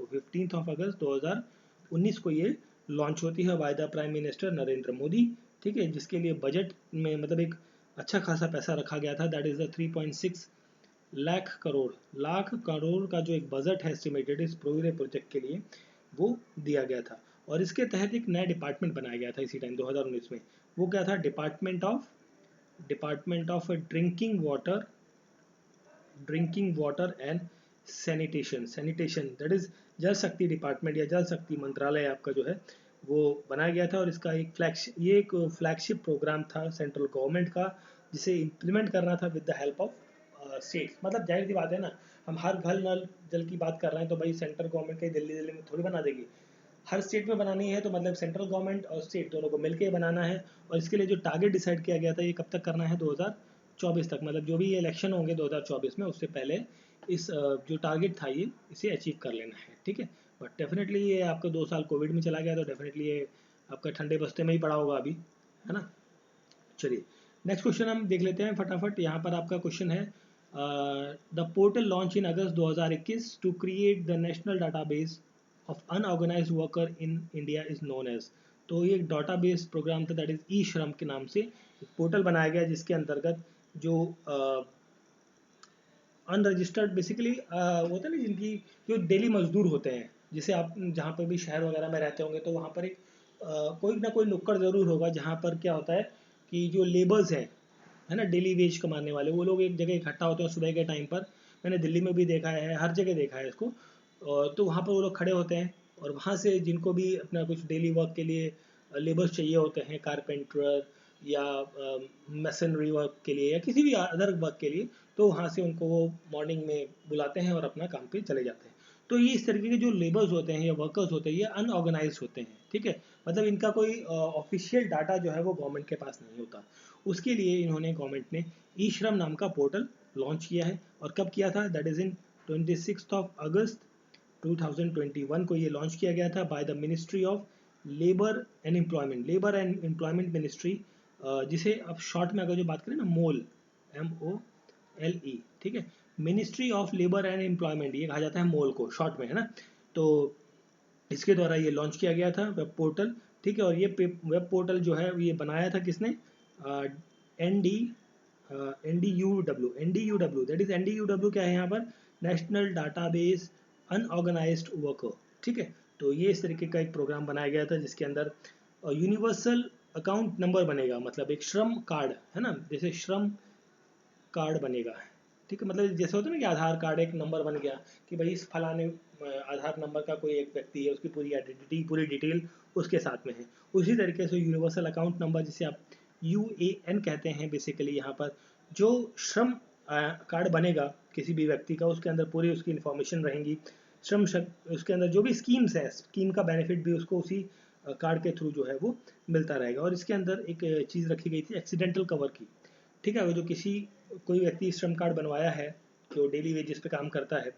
2019 को ये लॉन्च होती है by the prime minister Narendra Modi. ठीक है, जिसके लिए बजट में मतलब एक अच्छा खासा पैसा रखा गया था, that is the 3.6 lakh crore का जो एक बजट है एस्टिमेटेड इस पूरे प्रोजेक्ट के लिए वो दिया गया था। और इसके तहत एक नया डिपार्टमेंट बनाया गया था इसी टाइम 2019 में। वो क्या था, department of drinking water and sanitation that is जल शक्ति डिपार्टमेंट या जल शक्ति मंत्रालय आपका जो है वो बनाया गया था। और इसका एक फ्लैगशिप प्रोग्राम था सेंट्रल गवर्नमेंट का, जिसे इम्प्लीमेंट करना था with the help of states. मतलब जाहिर सी बात है ना, हम हर घर नल जल की बात कर रहे हैं तो भाई सेंट्रल गवर्नमेंट कहीं दिल्ली में थोड़ी बना देगी, हर स्टेट में बनानी है, तो मतलब सेंट्रल गवर्नमेंट और स्टेट दोनों को मिलकर बनाना है। और इसके लिए जो टारगेट डिसाइड किया गया था ये कब तक करना है, 2024 तक, मतलब जो भी ये इलेक्शन होंगे 2024 में उससे पहले इस जो टारगेट था ये इसे अचीव कर लेना है। ठीक है, बट डेफिनेटली ये आपका 2 साल कोविड में चला गया तो डेफिनेटली ये आपका ठंडे बस्ते में ही पड़ा होगा अभी, है ना। चलिए नेक्स्ट क्वेश्चन हम देख लेते हैं फटाफट। यहाँ पर आपका क्वेश्चन है the portal launch in August 2021 to create the national database of unorganised worker in India is known as. तो ये एक डाटाबेस प्रोग्राम था दैट इज ई श्रम के नाम से एक पोर्टल बनाया गया, जिसके अंतर्गत जो अनरजिस्टर्ड बेसिकली होता है ना, जिनकी जो डेली मजदूर होते हैं, जैसे आप जहाँ पर भी शहर वगैरह में रहते होंगे तो वहाँ पर एक कोई ना कोई नुक्कड़ ज़रूर होगा जहाँ पर क्या होता है कि जो लेबर्स हैं, है ना, डेली वेज कमाने वाले, वो लोग एक जगह इकट्ठा होते हैं सुबह के टाइम पर। मैंने दिल्ली में भी देखा है, हर जगह देखा है इसको। तो वहाँ पर वो लोग खड़े होते हैं और वहाँ से जिनको भी अपना कुछ डेली वर्क के लिए लेबर्स चाहिए होते हैं, कारपेंटर या मशीनरी वर्क के लिए या किसी भी अदर वर्क के लिए, तो वहाँ से उनको वो मॉर्निंग में बुलाते हैं और अपना काम पे चले जाते हैं। तो ये इस तरीके के जो लेबर्स होते हैं या वर्कर्स होते हैं ये अनऑर्गेनाइज होते हैं। ठीक है, मतलब इनका कोई ऑफिशियल डाटा जो है वो गवर्नमेंट के पास नहीं होता। उसके लिए इन्होंने गवर्नमेंट ने ई श्रम नाम का पोर्टल लॉन्च किया है। और कब किया था, दैट इज इन 26 अगस्त 2021 को ये लॉन्च किया गया था by the ministry of labour and employment ministry, जिसे अब शॉर्ट में अगर जो बात करें ना, MOLE। ठीक है, ministry of labour and employment ये कहा जाता है मोल को शॉर्ट में, है ना। तो इसके द्वारा ये लॉन्च किया गया था वेब पोर्टल। ठीक है, और ये वेब पोर्टल जो है ये बनाया था किसने, NDUW दैट इज NDUW क्या है यहाँ पर, नेशनल डाटाबेस अनऑर्गेनाइज्ड वर्कर। ठीक है, तो ये इस तरीके का एक प्रोग्राम बनाया गया था जिसके अंदर यूनिवर्सल अकाउंट नंबर बनेगा, मतलब एक श्रम कार्ड, है ना, जैसे श्रम कार्ड बनेगा। ठीक है, मतलब जैसे होता है ना कि आधार कार्ड एक नंबर बन गया कि भाई इस फलाने आधार नंबर का कोई एक व्यक्ति है, उसकी पूरी आइडेंटिटी पूरी डिटेल उसके साथ में है। उसी तरीके से यूनिवर्सल अकाउंट नंबर जिसे आप UAN कहते हैं बेसिकली, यहाँ पर जो श्रम कार्ड बनेगा किसी भी व्यक्ति का, उसके अंदर पूरी उसकी इन्फॉर्मेशन रहेंगी। उसके अंदर जो भी स्कीम्स है, स्कीम का बेनिफिट भी उसको उसी कार्ड के थ्रू जो है वो मिलता रहेगा। और इसके अंदर एक चीज़ रखी गई थी एक्सीडेंटल कवर की। ठीक है, वो जो कोई व्यक्ति श्रम कार्ड बनवाया है जो डेली वेजेस पे काम करता है,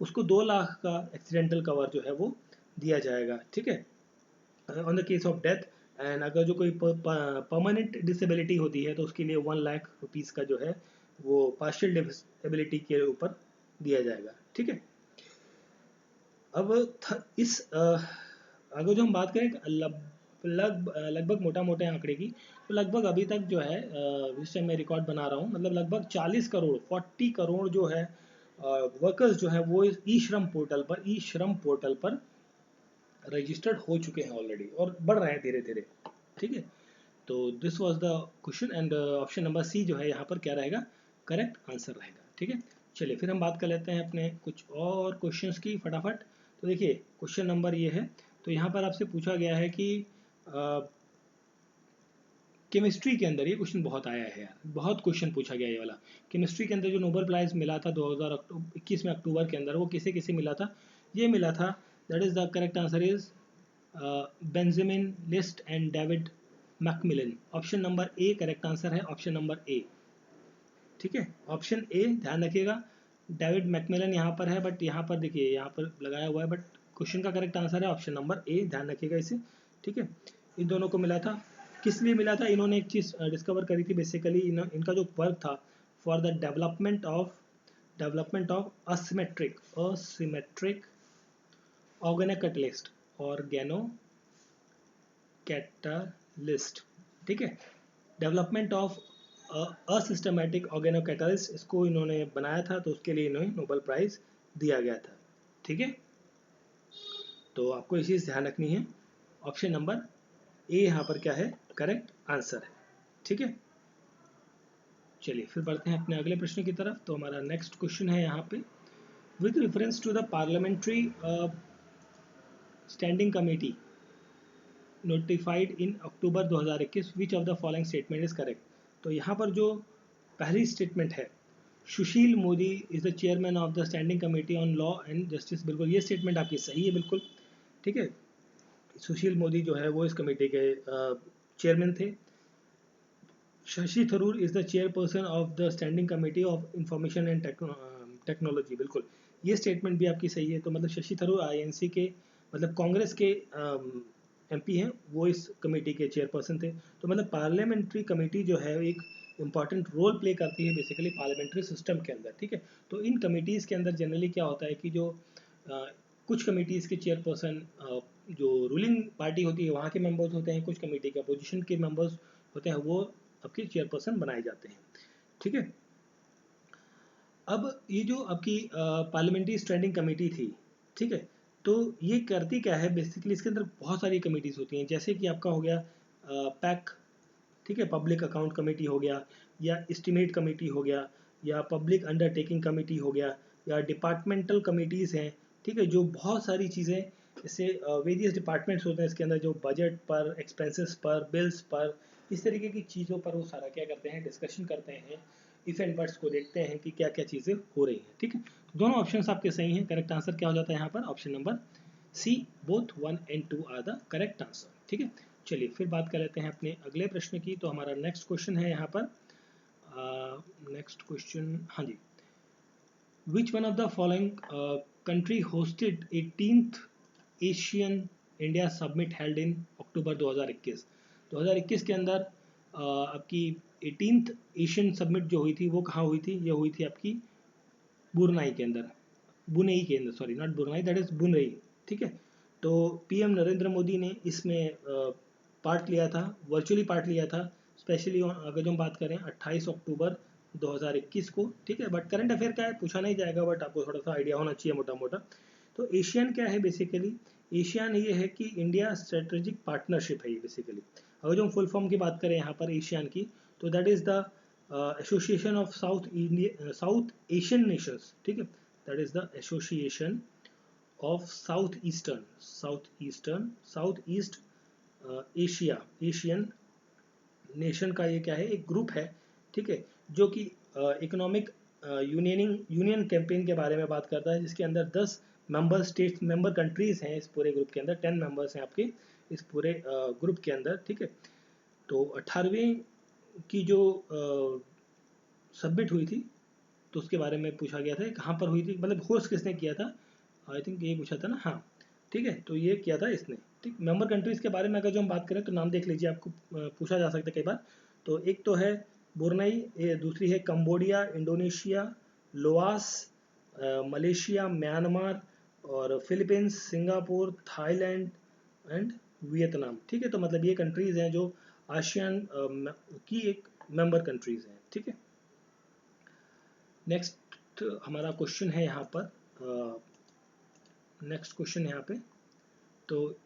उसको 2 लाख का एक्सीडेंटल कवर जो है वो दिया जाएगा। ठीक है, on the case of death. And अगर जो कोई परमानेंट डिसेबिलिटी होती है तो उसके लिए 1 लाख रुपीज़ का जो है वो पार्शियल डिसेबिलिटी के ऊपर दिया जाएगा। ठीक है, अब इस अगर जो हम बात करें लगभग मोटा मोटे आंकड़े की, तो लगभग अभी तक जो है जिस टाइम मैं रिकॉर्ड बना रहा हूँ, मतलब लगभग 40 करोड़ जो है वर्कर्स जो है वो इस ई श्रम पोर्टल पर रजिस्टर्ड हो चुके हैं ऑलरेडी और बढ़ रहे हैं धीरे धीरे। ठीक है, तो this was the question and option number C जो है यहाँ पर क्या रहेगा, करेक्ट आंसर रहेगा। ठीक है, चलिए फिर हम बात कर लेते हैं अपने कुछ और क्वेश्चंस की फटाफट। तो देखिए क्वेश्चन नंबर ये है, तो यहाँ पर आपसे पूछा गया है कि केमिस्ट्री के अंदर, ये क्वेश्चन बहुत आया है यार, बहुत क्वेश्चन पूछा गया ये वाला। केमिस्ट्री के अंदर जो नोबेल प्राइज़ मिला था 2021 में अक्टूबर के अंदर, वो किसे किसे मिला था? ये मिला था, that is the correct answer is Benjamin list and David Macmillan. Option number A correct answer है, ऑप्शन नंबर ए। ठीक है, ऑप्शन ए ध्यान रखिएगा। डेविड मैकमिलन यहाँ पर है, बट यहाँ पर देखिए यहाँ पर लगाया हुआ है, बट क्वेश्चन का करेक्ट आंसर है ऑप्शन नंबर ए, ध्यान रखिएगा इसे। ठीक है, इन दोनों को मिला था। किस लिए मिला था? इन्होंने एक चीज़ डिस्कवर करी थी बेसिकली, इनका जो वर्क था for the development of asymmetric organocatalyst, organocatalyst. ठीक है, डेवलपमेंट ऑफ असिस्टमेटिक ऑर्गेनोकैटलिस्ट, इसको इन्होंने बनाया था, तो उसके लिए इन्हें नोबेल प्राइज़ दिया गया था। ठीक है, तो आपको ये चीज़ ध्यान रखनी है। ऑप्शन नंबर ए यहाँ पर क्या है? करेक्ट आंसर है। ठीक है, चलिए फिर बढ़ते हैं अपने अगले प्रश्न की तरफ। तो हमारा नेक्स्ट क्वेश्चन है यहाँ पे, with reference to the parliamentary standing committee notified in October 2021, which of the following statement is correct? तो यहाँ पर जो पहली स्टेटमेंट है, Sushil Modi is the chairman of the standing committee on law and justice, बिल्कुल ये स्टेटमेंट आपकी सही है, बिल्कुल। ठीक है, सुशील मोदी जो है वो इस कमेटी के चेयरमैन थे। Shashi Tharoor is the chairperson of the standing committee of information and technology, बिल्कुल ये स्टेटमेंट भी आपकी सही है। तो मतलब शशि थरूर आईएनसी के, मतलब कांग्रेस के एमपी हैं, वो इस कमेटी के चेयरपर्सन थे। तो मतलब पार्लियामेंट्री कमेटी जो है एक इंपॉर्टेंट रोल प्ले करती है बेसिकली पार्लियामेंट्री सिस्टम के अंदर। ठीक है, तो इन कमेटीज़ के अंदर जनरली क्या होता है कि जो कुछ कमेटीज़ के चेयरपर्सन जो रूलिंग पार्टी होती है वहाँ के मेंबर्स होते हैं, कुछ कमेटी के अपोजिशन के मेंबर्स होते हैं, वो आपके चेयरपर्सन बनाए जाते हैं। ठीक है, अब ये जो आपकी पार्लियामेंट्री स्टैंडिंग कमेटी थी, ठीक है, तो ये करती क्या है बेसिकली, इसके अंदर बहुत सारी कमेटीज़ होती हैं, जैसे कि आपका हो गया पैक, ठीक है, पब्लिक अकाउंट कमेटी हो गया, या एस्टिमेट कमेटी हो गया, या पब्लिक अंडरटेकिंग कमेटी हो गया, या डिपार्टमेंटल कमेटीज़ हैं। ठीक है, जो बहुत सारी चीज़ें, जैसे वेरियस डिपार्टमेंट्स होते हैं इसके अंदर, जो बजट पर, एक्सपेंसेस पर, बिल्स पर, इस तरीके की चीज़ों पर वो सारा क्या करते हैं, डिस्कशन करते हैं, इफ एंड बट्स को देखते हैं कि क्या क्या चीज़ें हो रही हैं। ठीक है, दोनों ऑप्शन आपके सही हैं। करेक्ट आंसर क्या हो जाता है यहाँ पर? Option number C, both 1 and 2 are the correct answer. ठीक है, चलिए फिर बात कर लेते हैं अपने अगले प्रश्न की। तो हमारा नेक्स्ट क्वेश्चन है यहाँ पर, नेक्स्ट क्वेश्चन, हाँ जी, which one of the following country hosted 18th Asian India summit held in October 2021 के अंदर आपकी 18th एशियन समिट जो हुई थी वो कहाँ हुई थी? ये हुई थी आपकी बुरनाई के अंदर, बुनेई के अंदर, सॉरी नॉट बुरनाई, दैट इज बुनई। ठीक है, तो पीएम नरेंद्र मोदी ने इसमें पार्ट लिया था, वर्चुअली पार्ट लिया था, स्पेशली अगर जो हम बात करें 28 अक्टूबर 2021 को। ठीक है, बट करंट अफेयर क्या है पूछा नहीं जाएगा, बट आपको थोड़ा सा आइडिया होना चाहिए मोटा मोटा। तो एशियन क्या है बेसिकली? एशियन ये है कि इंडिया स्ट्रेटेजिक पार्टनरशिप है ये बेसिकली। अगर जो हम फुल फॉर्म की बात करें यहाँ पर एशियन की, तो that is the association of south Asian Nations. ठीक है, that is the association of south east Asia Asian nation का ये क्या है? एक ग्रुप है। ठीक है, जो कि इकोनॉमिक यूनियन कैंपेन के बारे में बात करता है, जिसके अंदर 10 मेंबर कंट्रीज़ हैं इस पूरे ग्रुप के अंदर, 10 मेंबर्स हैं आपके इस पूरे ग्रुप के अंदर। ठीक है, तो 18वीं की जो सबमिट हुई थी, तो उसके बारे में पूछा गया था कहाँ पर हुई थी, मतलब होस्ट किसने किया था, आई थिंक ये पूछा था ना, हाँ। ठीक है, तो ये किया था इसने। ठीक, मेंबर कंट्रीज़ के बारे में अगर जो हम बात करें तो नाम देख लीजिए, आपको पूछा जा सकता है कई बार। तो एक तो है बुरनई, दूसरी है कंबोडिया, इंडोनेशिया, लोआस, मलेशिया, म्यांमार, और Philippines, Singapore, Thailand and Vietnam. ठीक है, तो मतलब ये कंट्रीज़ हैं जो आसियान की एक मेंबर कंट्रीज़ हैं। ठीक है, नेक्स्ट हमारा क्वेश्चन है यहाँ पर, नेक्स्ट क्वेश्चन यहाँ पे, तो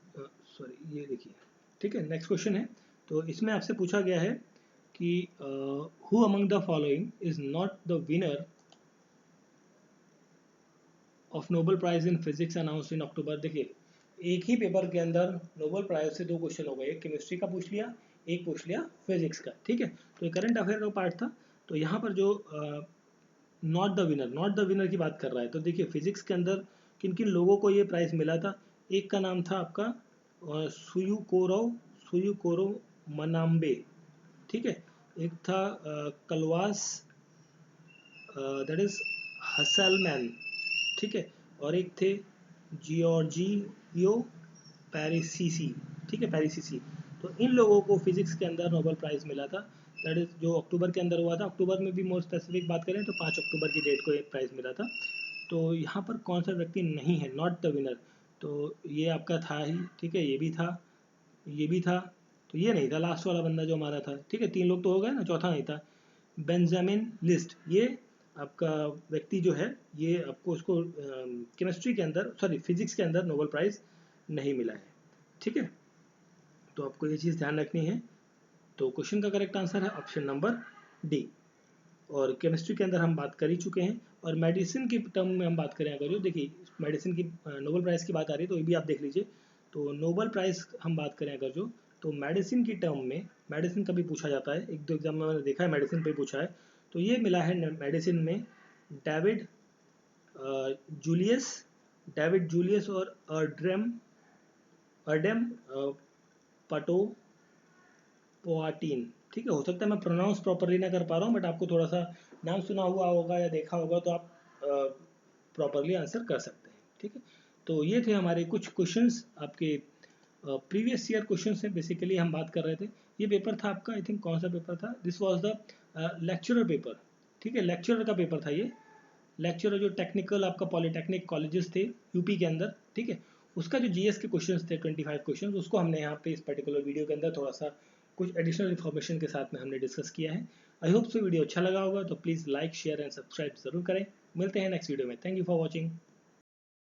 सॉरी ये देखिए। ठीक है, नेक्स्ट क्वेश्चन है, तो इसमें आपसे पूछा गया है कि who among the following is not the winner of Nobel prize in physics announced in October. देखिए एक ही पेपर के अंदर नोबेल प्राइज से 2 क्वेश्चन हो गए, एक केमिस्ट्री का पूछ लिया, एक पूछ लिया फिजिक्स का, ठीक है। तो ये करंट अफेयर का पार्ट था। तो यहाँ पर जो नॉट द विनर की बात कर रहा है, तो देखिए फिजिक्स के अंदर किन किन लोगों को ये प्राइज मिला था। एक का नाम था आपका सुयुकोरो मनाम्बे, ठीक है। एक था कलवास, दैट इज हसलमैन, ठीक है। और एक थे जियोर्जियो पैरिसीसी, ठीक है, पैरिसीसी। तो इन लोगों को फिजिक्स के अंदर नोबेल प्राइज़ मिला था, दैट इज जो अक्टूबर के अंदर हुआ था। अक्टूबर में भी मोर स्पेसिफिक बात करें तो 5 अक्टूबर की डेट को ये प्राइज़ मिला था। तो यहाँ पर कौन सा व्यक्ति नहीं है, नॉट द विनर, तो ये आपका था ही, ठीक है, ये भी था, ये भी था, तो ये नहीं था लास्ट वाला बंदा जो हमारा था, ठीक है। 3 लोग तो हो गए ना, चौथा नहीं था। बेंजामिन लिस्ट, ये आपका व्यक्ति जो है, ये आपको उसको केमिस्ट्री के अंदर, सॉरी फिजिक्स के अंदर नोबेल प्राइज़ नहीं मिला है, ठीक है। तो आपको ये चीज़ ध्यान रखनी है। तो क्वेश्चन का करेक्ट आंसर है ऑप्शन नंबर डी। और केमिस्ट्री के अंदर हम बात कर ही चुके हैं। और मेडिसिन की टर्म में हम बात करें अगर, जो देखिए मेडिसिन की नोबेल प्राइज़ की बात आ रही है, तो ये भी आप देख लीजिए। तो नोबेल प्राइज़ हम बात करें अगर जो, तो मेडिसिन की टर्म में, मेडिसिन का भी पूछा जाता है, 1-2 एग्जाम में मैंने देखा है मेडिसिन पे पूछा है। तो ये मिला है मेडिसिन में डेविड जूलियस, और अर्डेम पटो पोआटीन, ठीक है। हो सकता है मैं प्रोनाउंस प्रॉपरली ना कर पा रहा हूँ, बट आपको थोड़ा सा नाम सुना हुआ होगा या देखा होगा तो आप प्रॉपरली आंसर कर सकते हैं, ठीक है। तो ये थे हमारे कुछ क्वेश्चंस, आपके प्रीवियस ईयर क्वेश्चंस हैं बेसिकली हम बात कर रहे थे। ये पेपर था आपका, आई थिंक कौन सा पेपर था, this was the lecturer paper, ठीक है, लेक्चरर का पेपर था ये। लेक्चरर जो टेक्निकल आपका पॉलिटेक्निक कॉलेजेस थे यूपी के अंदर, ठीक है, उसका जो जीएस के क्वेश्चंस थे 25 क्वेश्चंस, उसको हमने यहाँ पे इस पर्टिकुलर वीडियो के अंदर थोड़ा सा कुछ एडिशनल इन्फॉर्मेशन के साथ में हमने डिस्कस किया है। आई होप सो वीडियो अच्छा लगा होगा, तो please like share and subscribe जरूर करें। मिलते हैं नेक्स्ट वीडियो में। Thank you for watching.